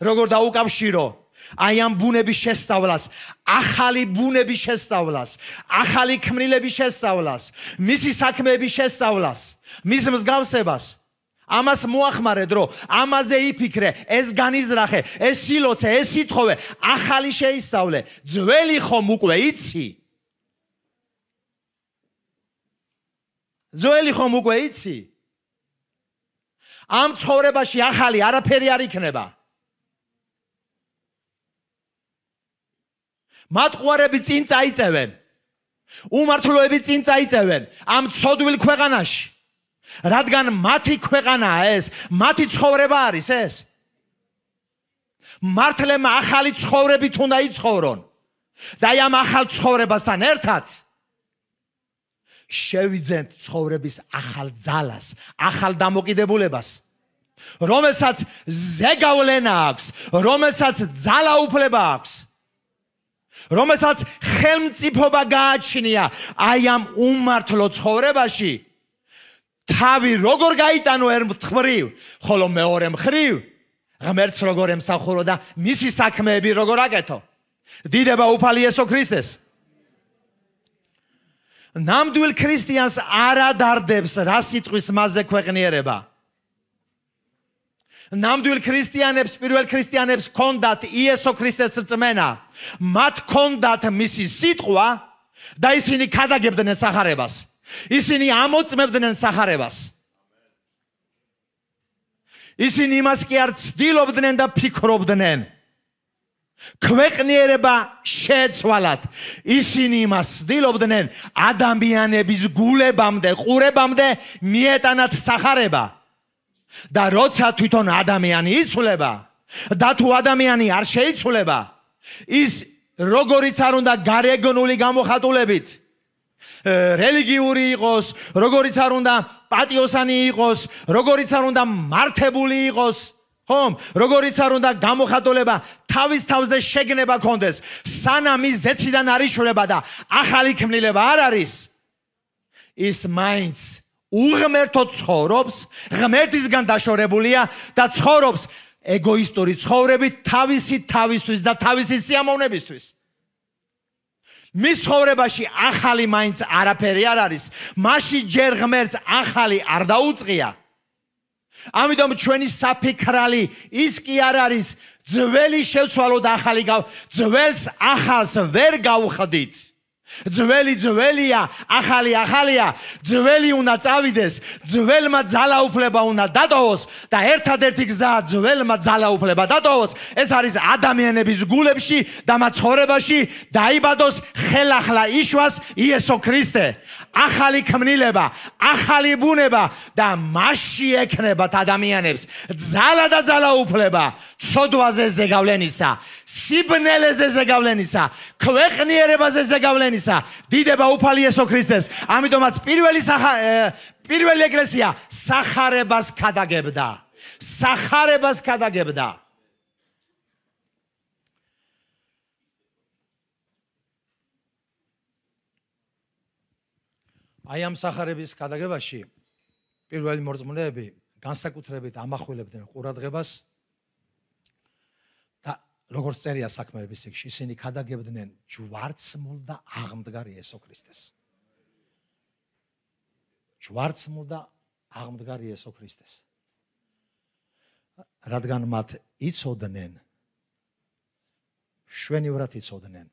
როგორ დაუკავშირო აი ამ ბუნების შესწავლას, ახალი ბუნების შესწავლას, ახალი ქმნილების შესწავლას, მისი საქმეების შესწავლას, მის მსგავსებას. ამას მოახმარე დრო, ამაზე იფიქრე, ეს განიზრახე, ეს სილოცე, ეს სიტყოვე, ახალი შეისწავლე. ძველი ხომ უკვე იცი? ძველი ხომ უკვე იცი? ამ ცხოვრებაში ახალი არაფერი არ იქნება. მატყუარები წინ წაიწევენ. უმართლოები წინ წაიწევენ ამ ცოდვილ ქვეყანაში. რადგან მათი ქვეყანაა ეს, მათი ცხოვრება არის ეს. მართლემა ახალი ცხოვრებით უნდა იცხოვრონ. და ამ ახალ ცხოვრებასთან ერთად შევიძენთ ცხოვრების ახალ ძალას, ახალ დამოკიდებულებას, რომელსაც ზეგავლენა აქვს, რომელსაც ძალაუფლება აქვს, რომელსაც ხელმწიფობა გააჩნია აი ამ უმართლო ცხოვრებაში. თავი როგორ გაიტანო ერთ მხრივ, ხოლო მეორე მხრივ ღმერთს როგორ ემსახურო და მისი საქმეები როგორ აკეთო. დიდება უფალი იესო ქრისტეს. ნამდვილ ქრისტიანს არ ადარდებს რა სიტყვის მასზე ქვეყნიერება. ნამდვილ ქრისტიანებს, პირველ ქრისტიანებს ჰქონდათ იესო ქრისტეს რწმენა. მათ ჰქონდათ მისი სიტყვა და ისინი ქადაგებდნენ სახარებას. ისინი ამოწმებდნენ სახარებას. ისინი იმას კი არ ცდილობდნენ და ფიქრობდნენ. ქვეყნიერება შეეცვალათ. ისინი იმას ცდილობდნენ ადამიანების გულებამდე, ყურებამდე მიეტანათ სახარება. და როცა თვითონ ადამიანი იცვლება და თუ ადამიანი არ შეიცვლება, ის როგორიც არ უნდა გარეგნული გამოხატულებით რელიგიური იყოს, როგორიც არ უნდა პატიოსანი იყოს, როგორიც არ უნდა მართებული იყოს, ხომ? როგორიც არ უნდა გამოხატულება თავის თავზე შეგნება კონდეს, სანამ ის ზეციდან არ იშვრება და ახალი ქმნილება არ არის, ის მაინც უღმერთო ცხოვრობს, ღმერთისგან დაშორებულია და ცხოვრობს ეგოისტური ცხოვრებით თავისი თავისთვის და თავისი სიამოვნებისთვის. მის ცხოვრებაში ახალი მაინც არაფერი არ არის. მასში ჯერ ღმერთს ახალი არ დაუწყია. ამიტომ ჩვენი საფიქრალი ის კი არ არის ძველი შევცვალო და ახალი ძველს ახალს ვერ გავხდით. ძველი ძველია, ახალი ახალია, ძველი უნდა წავიდეს, ძველმა ძალაუფლება უნდა დატოვოს და ერთადერთი გზა ძველმა ძალაუფლება დატოვოს, ეს არის ადამიანების გულებში და მათ ცხოვრებაში დაიბადოს ხელახლა იშვას იესო ქრისტე. ახალი ქმნილება, ახალი ბუნება და მასში ექნებათ ადამიანებს ძალა და ძალაუფლება ცოდვაზე ზეგავლენისა, სიბნელეზე ზეგავლენისა, ქვეყნიერებაზე ზეგავლენისა. დიდება უფალი იესო ქრისტეს. ამიტომაც პირველი ეკლესია სახარებას ქადაგებდა. სახარებას ქადაგებდა. აი ამ სახარების ქადაგებაში პირველი მორწმუნეები განსაკუთრებით ამახვილებდნენ ყურადღებას და როგორც წერია საქმეების წიგნში, ისინი ქადაგებდნენ ჯვარცმულ და აღმდგარ იესო ქრისტეს. ჯვარცმულ და აღმდგარ იესო ქრისტეს. რადგან მათ იცოდნენ, შვენივრად იცოდნენ,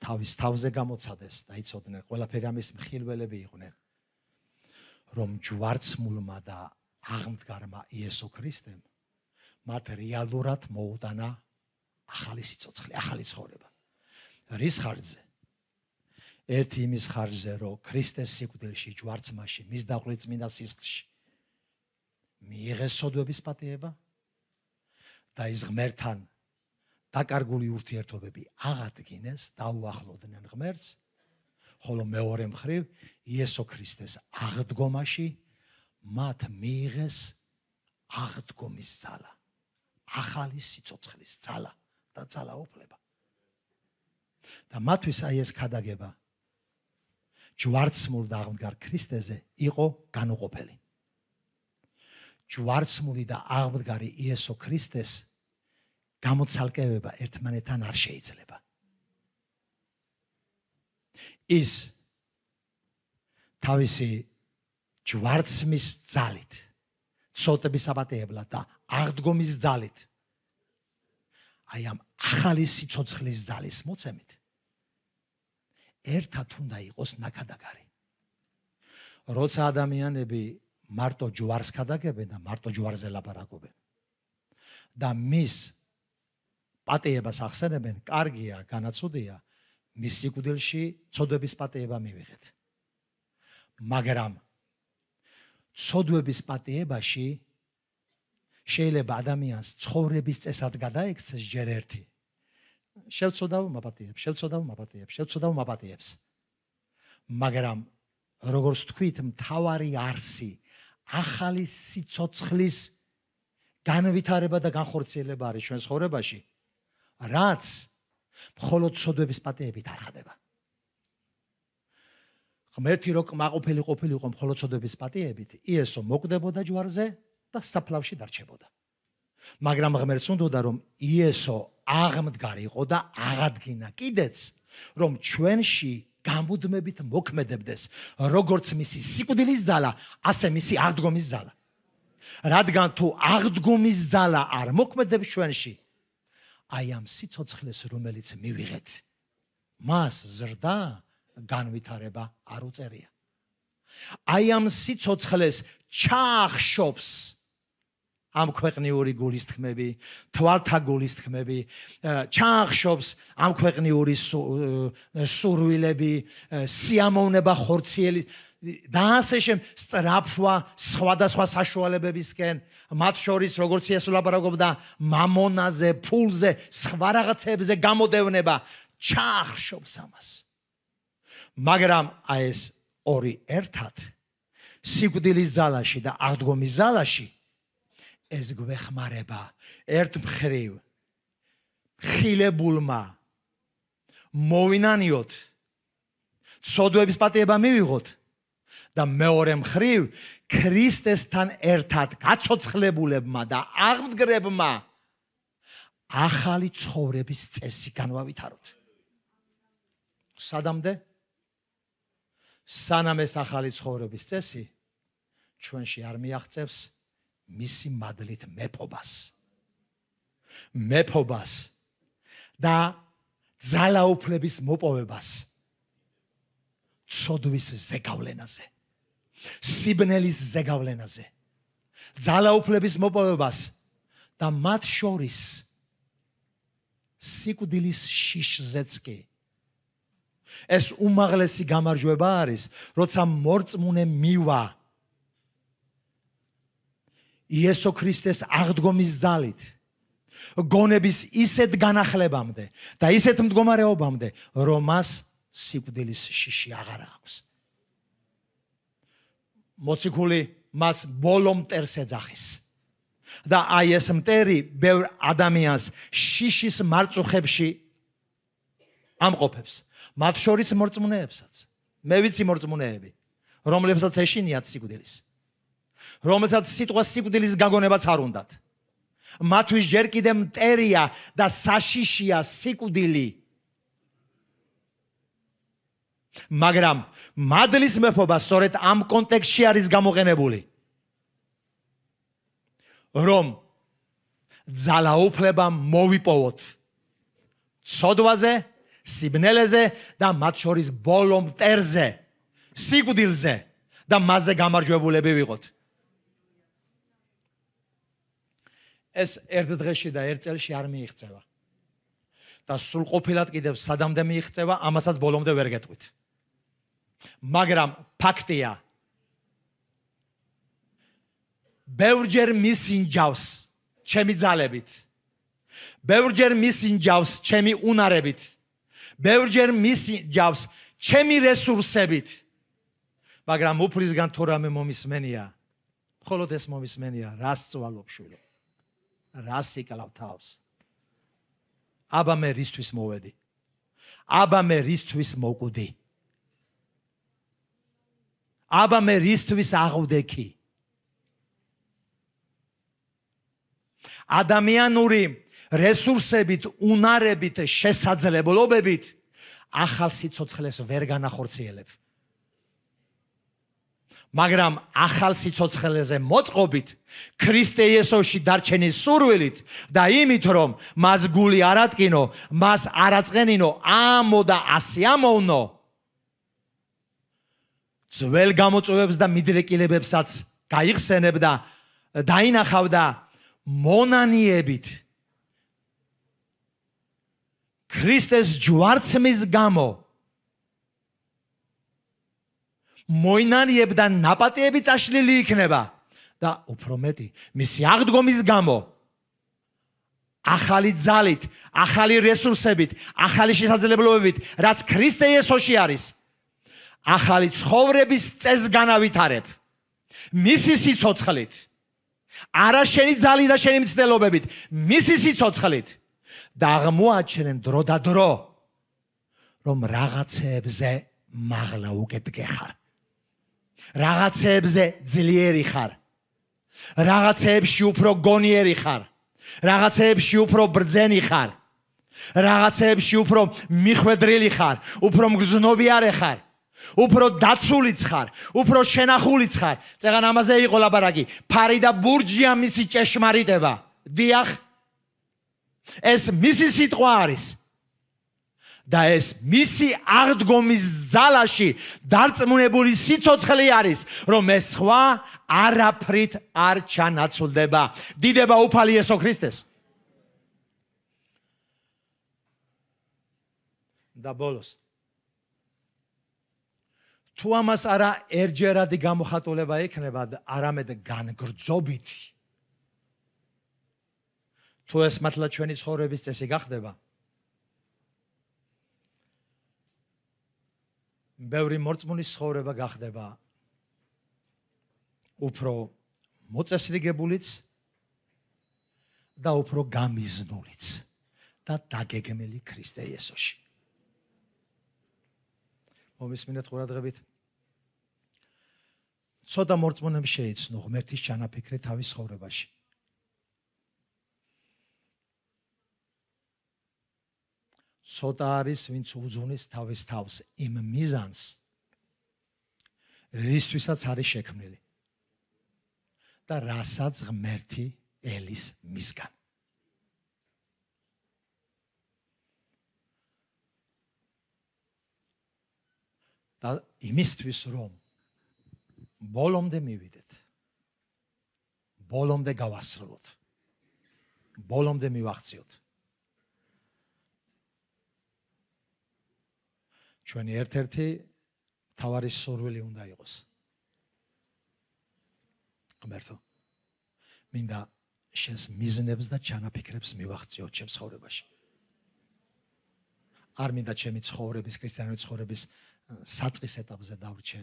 თავის თავზე გამოცადეს და იცოდნენ, ყველაფერი ამის მხილველები იყვნენ, რომ ჯვარცმულმა და აღმდგარმა იესო ქრისტემ მათ რეალურად მოუტანა ახალი სიცოცხლე, ახალი ცხოვრება. რის ხარჯზე? ერთი იმის ხარჯზე, რომ ქრისტეს სიკვდილში, ჯვარცმაში, მის დაღვრილ წმინდა სისხლში მიიღეს სოდვების პატიება და ის ღმერთთან დაკარგული ურთიერთობები აღადგინეს, დაუახლოვდნენ ღმერთს, ხოლო მეორე მხრივ იესო ქრისტეს აღდგომაში მათ მიიღეს აღდგომის ძალა, ახალი სიცოცხლის ძალა და ძალაუფლება. და მათთვის აი ეს ქადაგება ჯვარცმულ და აღმდგარ ქრისტეზე იყო განუყოფელი. ჯვარცმული და აღმდგარი იესო ქრისტეს გამოცალკევება ერთმანეთთან არ შეიძლება. ის თავისი ჯვარცმის ძალით, ცოტების აპატიებლად და აღდგომის ძალით, აი ამ ახალი სიცოცხლის ძალის მოცემით ერთად უნდა იყოს ნაკადაგარი. როცა ადამიანები მარტო ჯვარს ქადაგებენ და მარტო ჯვარზე ლაპარაკობენ და მის პატიებას ახსენებენ, კარგია, განაცოდია, მის სიკვდილში ცოდვების პატიება მივიღეთ. მაგრამ ცოდვების პატიებაში შეიძლება ადამიანს ცხოვრების წესად გადაექცეს ჯერ ერთი. შევცოდავ მაპატიებს. მაგრამ როგორც თქვით, მთავარი არსი ახალი სიცოცხლის განვითარება და განხორციელება არის ჩვენ ცხოვრებაში, რაც მხოლოდ ცოდვების პატიებით არ ხდება. ღმერთი რო კმაყოფილი ყოფილიყო მხოლოდ ცოდვების პატიებით, იესო მოკვდებოდა ჯვარზე და საფლავში დარჩებოდა. მაგრამ ღმერთს უნდოდა, რომ იესო აღმდგარ იყო და აღადგინა კიდეც, რომ ჩვენში გამუდმებით მოქმედებდეს როგორც მისი სიკვდილის ძალა, ასე მისი აღდგომის ძალა. რადგან თუ აღდგომის ძალა არ მოქმედებს ჩვენში, აი ამ სიცოცხლეს, რომელიც მივიღეთ, მას ზრდა განვითარება არ უწერია. აი ამ სიცოცხლეს ჩაახშობს ამ ქვეყნიური გულისთქმები, თვალთა გულისთქმები, ჩაახშობს ამ ქვეყნიური სურვილები, სიამოვნება ხორციელი და ასე სწრაფვა სხვადასხვა საშუალებებისკენ, მათ შორის როგორც იესო ლაპარაკობდა მამონაზე, ფულზე, სხვა რაღაცებზე გამოდევნება, ჩაახშობს ამას. მაგრამ აი ეს ორი ერთად სიკვდილის ძალაში და აღდგომის ძალაში ეს გვეხმარება ერთ მხრივ ხილებულმა მოვინანიოთ, ცოდვების პატიება მივიღოთ და მეორე მხრივ ქრისტესთან ერთად გაცოცხლებულებმა და აღმდგრებმა ახალი ცხოვრების წესი განვავითაროთ. სადამდე? სანამ ეს ახალი ცხოვრების წესი ჩვენში არ მიაღწევს მისი მადლით მეფობას და ძალაუფლების მოპოვებას ცოდვის ზეგავლენაზე, სიბნელის ზეგავლენაზე, ძალაუფლების მოპოვებას და მათ შორის სიკვდილის შიშზეც კი. ეს უმაღლესი გამარჯვება არის, როცა მორწმუნე მივა იესო ქრისტეს აღდგომის ძალით გონების ისეთ განახლებამდე და ისეთ მდგომარეობამდე, რომ მას სიკვდილის შიში აღარ აქვს. მოციქული მას ბოლო მტერს ეძახის და აი ეს მტერი ბევრ ადამიანს შიშის მარწუხებში ამყოფებს, მათ შორის მორწმუნეებსაც. მე ვიცი მორწმუნეები, რომლებსაც ეშინიათ სიკვდილის, რომელსაც სიტყვა სიკვდილის გაგონებაც არ უნდათ. მათთვის ჯერ კიდე მტერია და საშიშია სიკვდილი. მაგრამ მადლის მეფობა სწორედ ამ კონტექსტში არის გამოყენებული, რომ ძალაუფლება მოვიპოვოთ ცოდვაზე, სიბნელეზე და მათ შორის ბოლო მტერზე, სიკვდილზე და მასზე გამარჯვებულები ვიყოთ. ეს ერთ დღეში და ერთ წელში არ მიიღწევა. და სრულყოფილად კიდევ სადამდე მიიღწევა, ამასაც ბოლომდე ვერ გეტყვით. მაგრამ ფაქტია, ბევრჯერ მისინჯავს ჩემი ძალებით, ბევრჯერ მისინჯავს ჩემი უნარებით, ბევრჯერ მისინჯავს ჩემი რესურსებით, მაგრამ უფლისგან თუ რამე მომისმენია, მხოლოდ ეს მომისმენია, რას წვალობ შვილო, რას იკალავ თავს. აბა მე რისთვის მოვედი, აბა მე რისთვის მოკვდი, აბა მე რისთვის აღვდექი. ადამიანური რესურსებით, უნარებით, შესაძლებლობებით ახალ სიცოცხლეს ვერ განახორციელებ. მაგრამ ახალ სიცოცხლეზე მოწყობით, ქრისტე იესოში დარჩენის სურვილით და იმით, რომ მას გული არ ატკინო, მას არ აწყენინო, ამო და ასე ამოვნო, ძველ გამოწვევებს და მიდრეკილებებსაც გაიხსენებ და დაინახავ და მონანიებით ქრისტეს ჯვარცმის გამო მოინანიებ და ნაპატიები წაშლილი იქნება და უფრო მეტი მისი აღდგომის გამო ახალი ძალით, ახალი რესურსებით, ახალი შესაძლებლობებით, რაც ქრისტე იესოში არის, ახალი ცხოვრების წესს განავითარებ მისი სიცოცხლით, არა შენი ძალით და შენი მცდელობებით, მისი სიცოცხლით და აღმოაჩენენ დრო და დრო, რომ რაღაცეებზე მაღლა უკეთ გეხარ, რაღაცეებზე ძლიერი ხარ, რაღაცეებში უფრო გონიერი ხარ, რაღაცეებში უფრო ბრძენი ხარ, რაღაცეებში უფრო მიხვედრილი ხარ, უფრო მგრძნობიარე ხარ, უფრო დაცულიც ხარ, უფრო შენახულიც ხარ. წეგან ამაზე იყო ლაბარაკი. ფარი და ბურჯია მისი ჭეშმარიტება. დიახ, ეს მისი სიტყვა არის. და ეს მისი აღდგომის ძალაში დარწმუნებული სიცოცხლე არის, რომ ეს სხვა არაფრით არ ჩანაცვლდება. დიდება უფალი იესო ქრისტეს. და ბოლოს თუ ამას არა ერთჯერადი გამოხატულება იქნება, არამედ განგრძობითი. თუ ეს მართლა ჩვენი ცხოვრების წესი გახდება, ბევრი მორწმუნის ცხოვრება გახდება უფრო მოწესრიგებულიც და უფრო გამიზნულიც და დაგეგმილი ქრისტე იესოში. მომისმინეთ ყურადღებით. ცოტა მორწმუნეებს შეიცნო ღმერთის ჩანაფიქრი თავის ცხოვრებაში. ცოტა არის, ვინც უძღვნის თავის თავს იმ მიზანს, რისთვისაც არის შექმნილი და რასაც ღმერთი ელის მისგან. და იმისთვის, რომ ბოლომდე მივიდეთ, ბოლომდე გავასრულოთ, ბოლომდე მივახციოთ. ჩვენი ერთ-ერთი მთავარი სურვილი უნდა იყოს. ღმერთო, მინდა შენს მიზნებს და ჩანაფიქრებს მივახციოთ ჩემს ცხოვრებაში. არ მინდა ჩემი ცხოვრების, ქრისტიანული ცხოვრების საწყის ეტაპზე დავრჩე,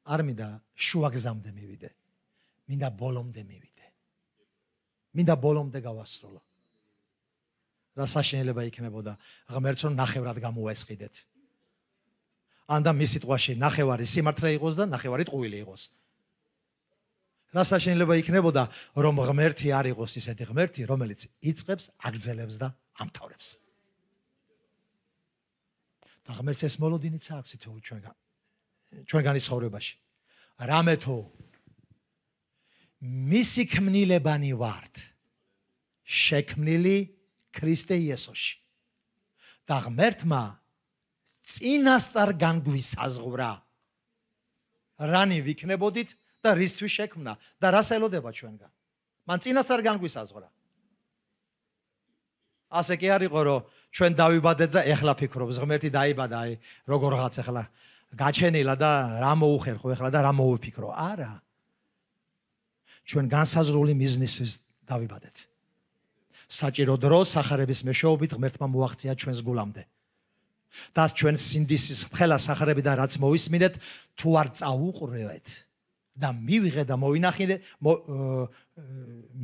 არ მინდა შუაგზამდე მივიდე, მინდა ბოლომდე მივიდე, მინდა ბოლომდე გავასრულო. რა საშინელება იქნებოდა ღმერთს რომ ნახევრად გამოესყიდეთ. ან და მის სიტყვაში ნახევარი სიმართლე იყოს და ნახევარი ტყუილი იყოს. რა საშინელება იქნებოდა რომ ღმერთი არ იყოს ისეთი ღმერთი, რომელიც იწყებს, აგრძელებს და ამთავრებს. და ღმერთს ეს მოლოდინიც აქვს თითოეულ ჩვენგანის ცხოვრებაში. რამე თუ მისი ქმნილებანი ვართ, შექმნილი ქრისტე იესოში. და ღმერთმა წინასწარ განგვისაზღვრა, რანი ვიქნებოდით და რისთვის შექმნა და რას ელოდება ჩვენგან. მან წინასწარ განგვისაზღვრა. ასე კი არ იყო რომ ჩვენ დავიბადეთ და ეხლა ფიქრობ ღმერთი დაიბადა აი როგორღაც ეხლა გაჩენილა და რა მოუხერხო ეხლა და რა მოვიფიქრო არა ჩვენ განსაზღვრული მიზნისთვის დავიბადეთ საჭირო დრო სახარების მეშვეობით ღმერთმა მოაღწია ჩვენს გულამდე და ჩვენ სინდისის ხელა სახარებიდან რაც მოვისმინეთ თუ არ წაუყრევთ და მივიღეთ და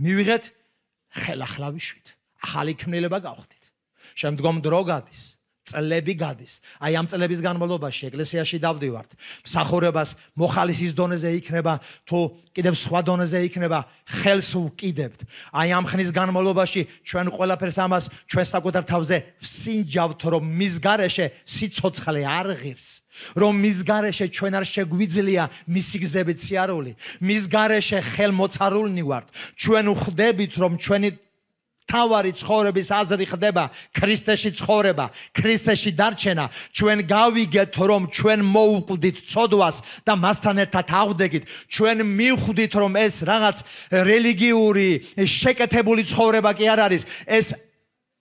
მივიღეთ ხელახლავიშვით ახალი ქმნილება გავხდით შემდგომ დრო გადის წლები გადის აი ამ წლების განმავლობაში ეკლესიაში დავდივართ მსახურებას მოხალისის დონეზე იქნება თუ კიდევ სხვა დონეზე იქნება ხელს ვკიდებთ აი ამ ხნის განმავლობაში ჩვენ ყველაფერს ამას ჩვენ საკუთარ თავზე ვსინჯავთ რომ მის გარეშე სიცოცხლე არ ღირს რომ მის გარეშე ჩვენ არ შეგვიძლია მისი გზებით სიარული მის გარეშე ხელმოწარულნი ვართ ჩვენ ვხვდებით რომ ჩვენი თავარი ცხოვრების აზრი ხდება ქრისტეში ცხოვრება, ქრისტეში დარჩენა, ჩვენ გავიგეთ რომ ჩვენ მოვუყვდით ცოდვას და მასთან ერთად ავდეგით, ჩვენ მივხვდით რომ ეს რაღაც რელიგიური შეკეთებული ცხოვრება კი არ არის, ეს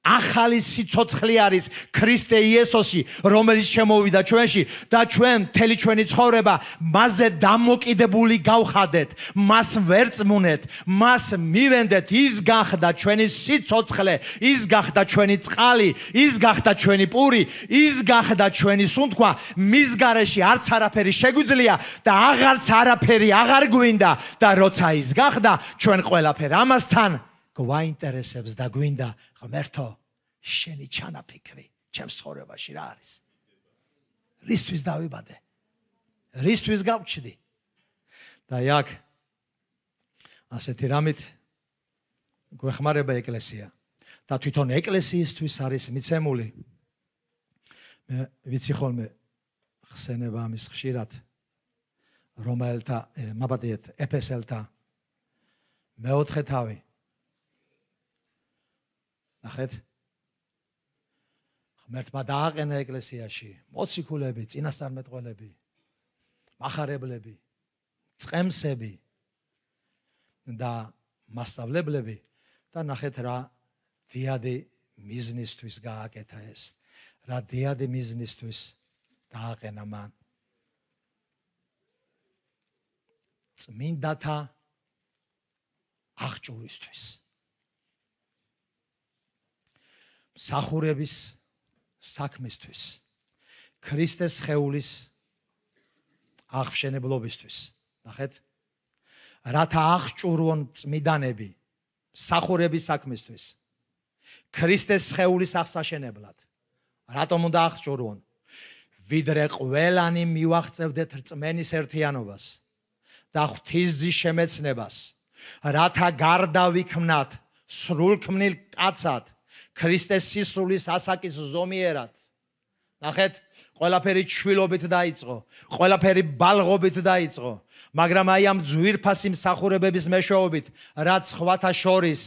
ახალი სიცოცხლე არის ქრისტე იესოსი, რომელიც შემოვიდა ჩვენში და ჩვენ მთელი ჩვენი ცხოვრება მასზე დამოკიდებული გავხადეთ, მას ვერწმუნეთ, მას მივენდეთ, ის გახდა ჩვენი სიცოცხლე, ის გახდა ჩვენი წყალი, ის გახდა ჩვენი პური, ის გახდა ჩვენი სუნთქვა, მის გარეშე არც არაფერი შეგვიძლია და აღარც არაფერი აღარ გვინდა და როცა ის გახდა, ჩვენ ყველაფერ ამასთან გვაინტერესებს და გვინდა ღმერთო შენი ჩანაფიქრი ჩემს ცხოვრებაში რა არის რისთვის დავიბადე რისთვის გავჩდი და აქ ასეთი რამით გვეხმარება ეკლესია და თვითონ ეკლესიისთვის არის მიცემული მე ვიცი ხოლმე ხსენება ამის ხშირად რომელთა მაბადიეთ ეფესელთა მეოთხე თავი ნახეთ ღმერთმა დააყენა ეკლესიაში მოციქულები, წინასწარმეტყველები, მახარებლები, წყემსები და მასწავლებლები და ნახეთ რა დიადი მიზნისთვის გააკეთა ეს. რა დიადი მიზნისთვის დააყენა მან. წმინდათა აღჭურვისთვის. მსახურების საქმისთვის, ქრისტეს სხეულის აღშენებლობისთვის. ნახეთ, რათა აღჭურვონ წმიდანები მსახურების საქმისთვის, ქრისტეს სხეულის აღსაშენებლად. რატომ უნდა აღჭურვონ? ვიდრე ყველანი მივაღწევდეთ რწმენის ერთიანობას და ღვთისძის შემეცნებას, რათა გარდავიქმნათ სრულქმნილ კაცად ქრისტეს სისრულის ასაკის ზომიერად. ნახეთ, ყველაფერი ჩვილობით დაიწყო, ყველაფერი ბალღობით დაიწყო, მაგრამ აი ამ ძვირფასი მსახურებების მეშვეობით, რაც სხვათა შორის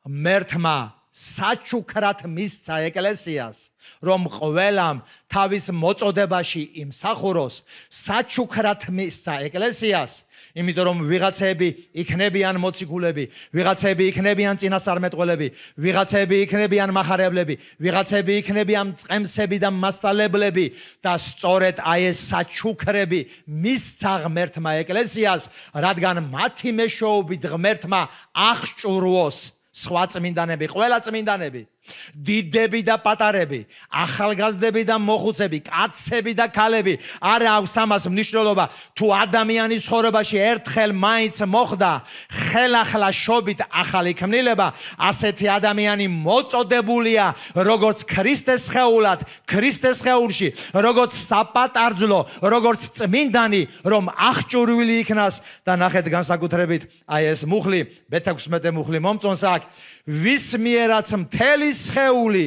ღმერთმა საჩუქრად მისცა ეკლესიას, რომ ყველამ თავის მოწოდებაში იმსახუროს, საჩუქრად მისცა ეკლესიას, იმიტომ რომ ვიღაცები იქნებიან მოციქულები, ვიღაცები იქნებიან წინასწარმეტყველები, ვიღაცები იქნებიან მახარებლები, ვიღაცები იქნებიან წყემსები და მასწავლებლები და სწორედ აი ეს საჩუქრები მისცა ღმერთმა ეკლესიას, რადგან მათი მეშვეობით ღმერთმა აღჭურვოს სხვა წმინდანები, ყველა წმინდანები, დიდები და პატარები, ახალგაზრდები და მოხუცები, კაცები და ქალები, არა აქვს ამას მნიშვნელობა, თუ ადამიანის ცხოვრებაში ერთხელ მაინც მოხდა ხელახლაშობით ახალი ქმნილება, ასეთი ადამიანი მოწოდებულია როგორც ქრისტეს სხეულად, ქრისტეს სხეულში, როგორც საპატარძლო, როგორც წმინდანი, რომ აღჭურვილი იქნას და ნახეთ განსაკუთრებით აი ეს მუხლი, მე-16 მუხლი მომწონს აქ, ვის მიერაც მთელი სხეული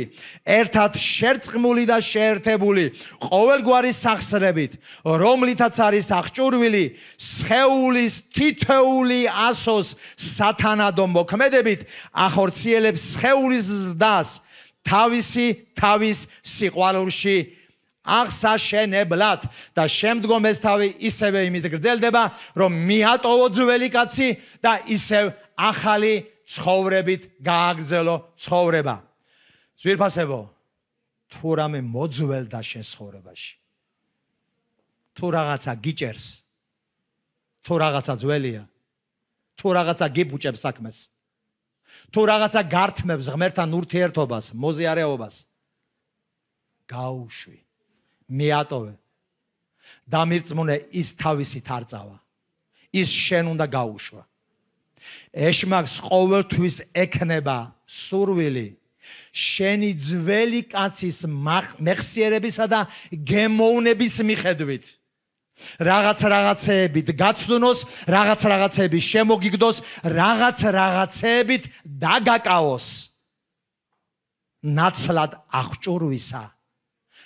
ერთად შერწყმული და შეერთებული ყოველგვარი სახსრებით, რომლითაც არის აღჭურვილი სხეულის თითოეული ასოს სათანადო მოქმედებით, ახორციელებს სხეულის ზრდას თავის სიყვარულში აღსაშენებლად და შემდგომ ეს თავი ისევე იმით გრძელდება, რომ მიატოვო ძველი კაცი და ისევ ახალი ცხოვრებით გააგრძელო ცხოვრება. ძვირფასებო, თუ რამე მოძველდა შენ ცხოვრებაში, თუ რაღაცა გიჭერს, თუ რაღაცა ძველია, თუ რაღაცა გიბუჭებს საქმეს, თუ რაღაცა გართმევს ღმერთთან ურთიერთობას, მოზიარეობას, გაუშვი, მიატოვე, დამირწმუნე ის თავისით არ წავა, ის შენ უნდა გაუშვა. ეშმაკს ყოველთვის ექნება სურვილი შენი ძველი კაცის მეხსიერებისა და გემოვნების მიხედვით. რაღაცეებით გაცნუნოს, რაღაცეებით შემოგიგდოს, რაღაცეებით დაგაკავოს. ნაცვლად აღჭურვისა,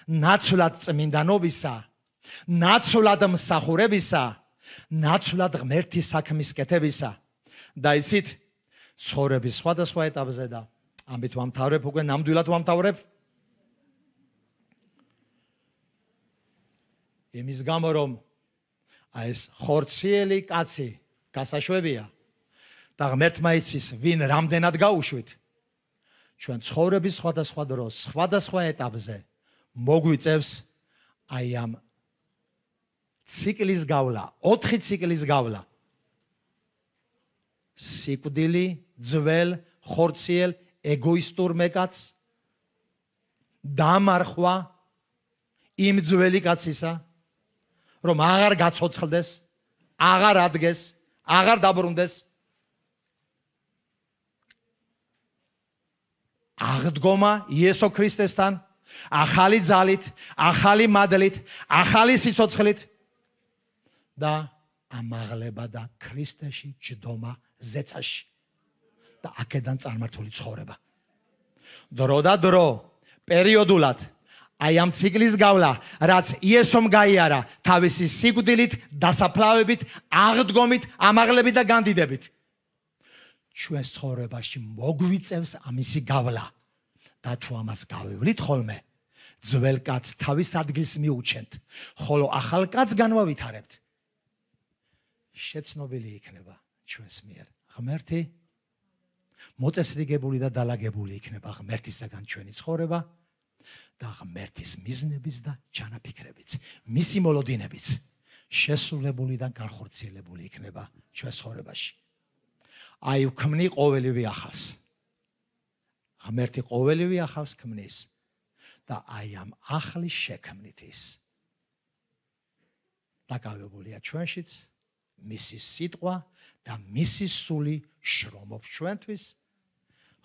ნაცვლად წმინდანობისა, ნაცვლად მსახურებისა, ნაცვლად ღმერთის საქმის კეთებისა. და იცით, ცხოვრების სხვადასხვა ეტაპზე და ამით ვამთავრებ უკვე ნამდვილად ვამთავრებ. იმის გამო რომ ეს ხორციელი კაცი გასაშვებია და ღმერთმა იცის ვინ რამდენად გაუშვით. ჩვენ ცხოვრების სხვადასხვა დროს, სხვადასხვა ეტაპზე მოგვიწევს აი ამ ციკლის გავლა, 4 ციკლის გავლა. სიკვდილი, ძველ, ხორციელ, ეგოისტურ მეკაც, დამარხვა იმ ძველი კაცისა, რომ აღარ გაცოცხლდეს, აღარ ადგეს, აღარ დაბრუნდეს. აღდგომა იესო ქრისტესთან, ახალი ძალით, ახალი მადლით, ახალი სიცოცხლით და ამაღლება და ქრისტეში ჯდომა ზეცაში და აქედან წარმართული ცხოვრება. დრო და დრო, პერიოდულად აი ამ ციკლის გავლა, რაც იესომ გაიარა თავისი სიკვდილით, დასაფლავებით, აღდგომით, ამაღლებით და განდიდებით. ჩვენს ცხოვრებაში მოგვიწევს ამისი გავლა და თუ ამას გავივლით ხოლმე, ძველ კაცს თავის ადგილს მიუჩენთ, ხოლო ახალ კაცს განვავითარებთ. შეცნობილი იქნება ჩვენს მიერ ღმერთი, მოწესრიგებული და დალაგებული იქნება ღმერთისაგან ჩვენი ცხოვრება და ღმერთის მიზნების და ჩანაფიქრებიც, მისი მოლოდინებიც შესრულებული და განხორციელებული იქნება ჩვენს ცხოვრებაში. აი ვქმნი ყოველივე ახალს. ღმერთი ყოველივე ახალს ქმნის და აი ამ ახლის შექმნით ის დაკავებულია ჩვენშიც, მისი სიტყვა და მისი სული შრომობს ჩვენთვის,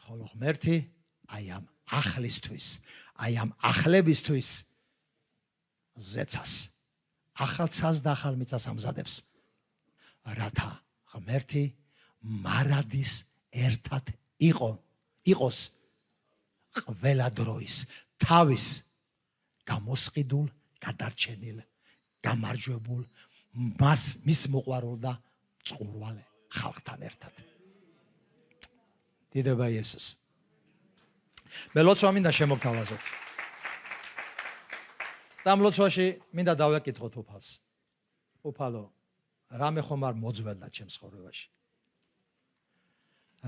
ხოლო ღმერთი აი ამ ახლისთვის, აი ამ ახლებისთვის ზეცას, ახალ ცას და ახალ მიწას ამზადებს, რათა ღმერთი მარადის ერთად იყოს ყველა დროის თავის გამოსყიდულ, გადარჩენილ, გამარჯვებულ, მის მოყვარულ და წყურვალ ხალხთან ერთად. დიდება იესოს. მე ლოცვა მინდა შემოგთავაზოთ. და ამ ლოცვაში მინდა დავაკითხოთ უფალს. უფალო, რამე ხომ არ მოძველდა ჩემს ცხოვრებაში?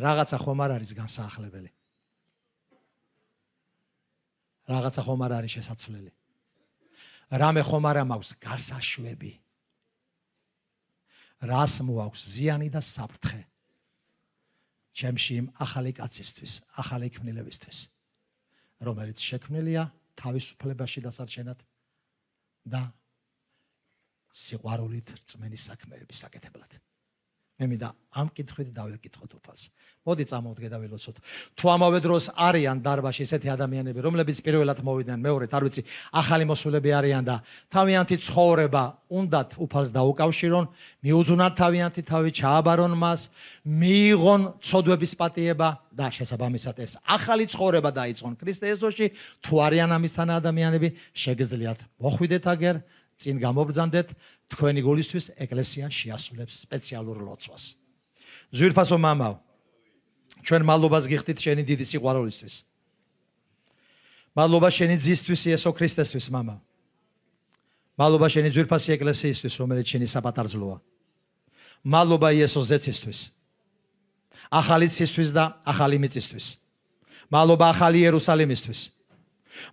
რაღაცა ხომ არ არის განსაახლებელი? რაღაცა ხომ არ არის შესაძლებელი? რამე ხომ არ მაქვს გასაშვები? რას მოაქვს ზიანი და საფრთხე ჩემში იმ ახალი კაცისთვის, ახალი ქმნილებისთვის, რომელიც შექმნილია თავისუფლებაში დასარჩენად და სიყვარულით რწმენის საქმეების საკეთებლად. მე მინდა ამ კითხვით დავეკითხოთ უფალს. მოდი წამოვდგე და ვილოცოთ. თუ ამავე დროს არიან დარბაზში ესეთი ადამიანები, რომლებიც პირველად მოვიდნენ, მეორედ არ ვიცი, ახალი მოსულები არიან და თავიანთი ცხოვრება უნდათ უფალს დაუკავშირონ, მიუძუნათ თავიანთი თავი, ჩააბარონ მას, მიიღონ ცოდვების პატიება და შესაბამისად ეს ახალი ცხოვრება დაიწყონ ქრისტე იესოში. თუ არიან ამისთან ადამიანები, შეგიძლიათ მოხვიდეთ აგერ, წინ გამობრძანდეთ, თქვენი გულისთვის ეკლესია შეასრულებს სპეციალურ ლოცვას. ძვირფასო მამაო, ჩვენ მადლობას გიხდით შენი დიდი სიყვარულისთვის. მადლობა შენი ძისთვის იესო ქრისტესთვის, მამა. მადლობა შენი ძვირფასი ეკლესიისთვის, რომელიც შენი საპატარძლოა. მადლობა იესოს ზეცისთვის. ახალი ცისთვის და ახალი მიწისთვის. მადლობა ახალი იერუსალიმისთვის.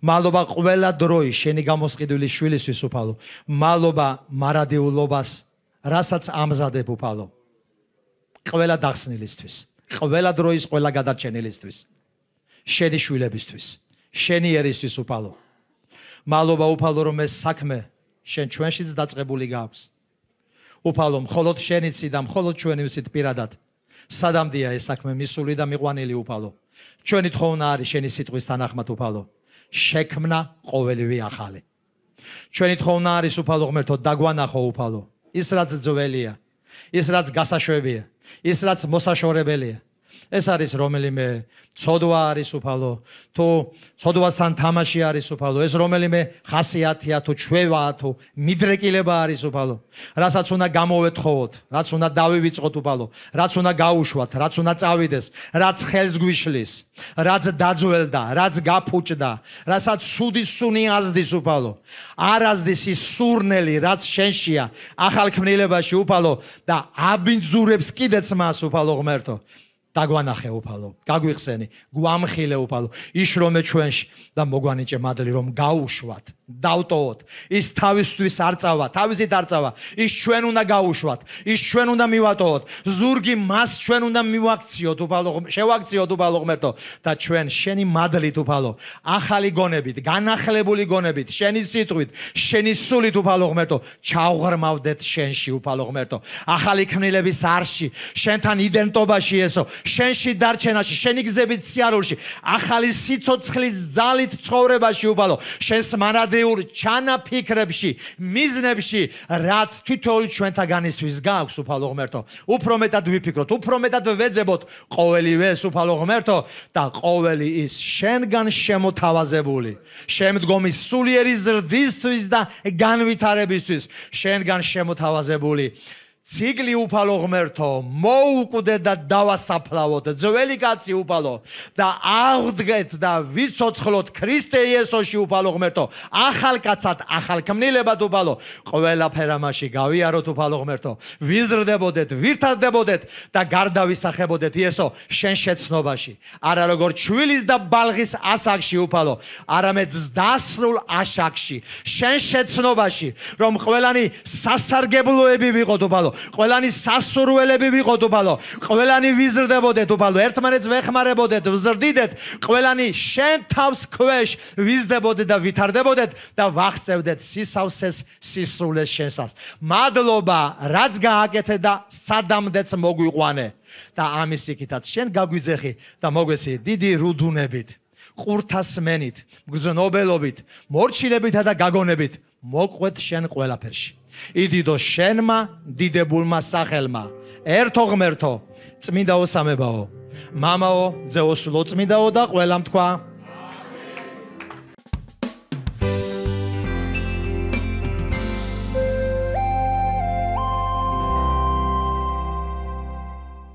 მადლობა ყველა დროის შენი გამოსყიდველი შვილისთვის უფალო. მადლობა მარადიულობას, რასაც ამზადებ უფალო. ყველა დახსნილისთვის, ყველა დროის ყველა გადარჩენილისთვის, შენი შვილებისთვის, შენი ერისთვის უფალო. მადლობა უფალო რომ ეს საქმე შენ ჩვენშიც დაწყებული გაქვს. უფალო მხოლოდ შენიცი და მხოლოდ ჩვენი ვიცით პირადად. სადამდეა ეს საქმე მისული და მიყვანილი უფალო. ჩვენი თხოვნა არის შენი სიტყვის თანახმად უფალო. შექმნა ყოველივე ახალი. ჩვენი თხოვნა არის უფალო ღმერთო დაგვანახო უფალო. ის რაც ძველია, ის რაც გასაშვებია, ის რაც მოსაშორებელია. ეს არის რომელიმე ცოდვა არის უფალო, თუ ცოდვასთან თამაში არის უფალო, ეს რომელიმე ხასიათია თუ ჩვევაა თუ მიდრეკილება არის უფალო, რასაც უნდა გამოვეთხოვოთ, რაც უნდა დავივიწყოთ უფალო, რაც უნდა გაუშვათ, რაც უნდა წავიდეს, რაც ხელს გვიშლის, რაც დაძველდა, რაც გაფუჭდა, რასაც ცუდი სუნი აზდის უფალო, არ აზდის ის სურნელი, რაც შენშია ახალ ქმნილებაში უფალო და აბინძურებს კიდეც მას უფალო ღმერთო. დაგვანახე უფალო, გაგვიხსენი, გვამხილე უფალო, იშრომე ჩვენში და მოგვანიჭე მადლი რომ გაუშვათ, დავტოვოთ. ის თავისთვის არ წავა, თავისით არ წავა. ის ჩვენ უნდა გაუშვათ, ის ჩვენ უნდა მივატოვოთ. ზურგი მას ჩვენ უნდა მივაქციოთ უფალო, შევაქციოთ უფალო ღმერთო და ჩვენ შენი მადლით უფალო, ახალი გონებით, განახლებული გონებით, შენი სიტყვით, შენი სულით უფალო ღმერთო, ჩავღრმავდეთ შენში უფალო ღმერთო. ახალი ქმნილების არში, შენთან იდენტობაში ესო შენში დარჩენაში, შენი გზებით სიარულში, ახალი სიცოცხლის ძალით ცხოვრებაში უფალო, შენს მანადეურ ჩანაფიქრებში, მიზნებში, რაც თითოეული ჩვენთაგანისთვის გააქვს უფალო ღმერთო. უფრო მეტად ვიფიქროთ, უფრო მეტად ვეძებოთ ყოველივე ეს უფალო ღმერთო და ყოველი ის შენგან შემოთავაზებული, შემდგომი სულიერი ზრდისთვის და განვითარებისთვის, შენგან შემოთავაზებული ციკლი უფალო ღმერთო მოუკვდე და დავასაფლავოთ ძველი კაცი უფალო და აღდგეთ და ვიცოცხლოთ ქრისტე იესოში უფალო ღმერთო ახალ კაცად ახალ ქმნილებად უფალო ყველაფერ ამაში გავიაროთ უფალო ღმერთო ვიზრდებოდეთ ვირთადებოდეთ და გარდავისახებოდეთ იესო შენ შეცნობაში არა როგორ ჩვილის და ბალღის ასაკში უფალო არამედ დასრულ აშაკში შენ შეცნობაში რომ ყველანი სასარგებლოები ვიყოთ უფალო ყველანი სასურველები ვიყოთ უფალო ყველანი ვიზრდებოდეთ უფალო ერთმანეთს ვეხმარებოდეთ ვზრდიდეთ ყველანი შენ თავს ქვეშ ვიზრდებოდეთ და ვითარდებოდეთ და ვახცევდეთ სისავსეს სისრულეს შენსას მადლობა რაც გააკეთე და სადამდეც მოგვიყვანე და ამის იქითაც შენ გაგვიძეხი და მოგვეცი დიდი რუდუნებით ყურთასმენით მგრძნობელობით მორჩილებითა და გაგონებით მოყვეთ შენ ყველაფერში იდიდო შენმა დიდებულმა სახელმა ერთო ღმერთო წმინდაო სამებაო მამაო ძეოსულო წმინდაო და ყველამ თქვა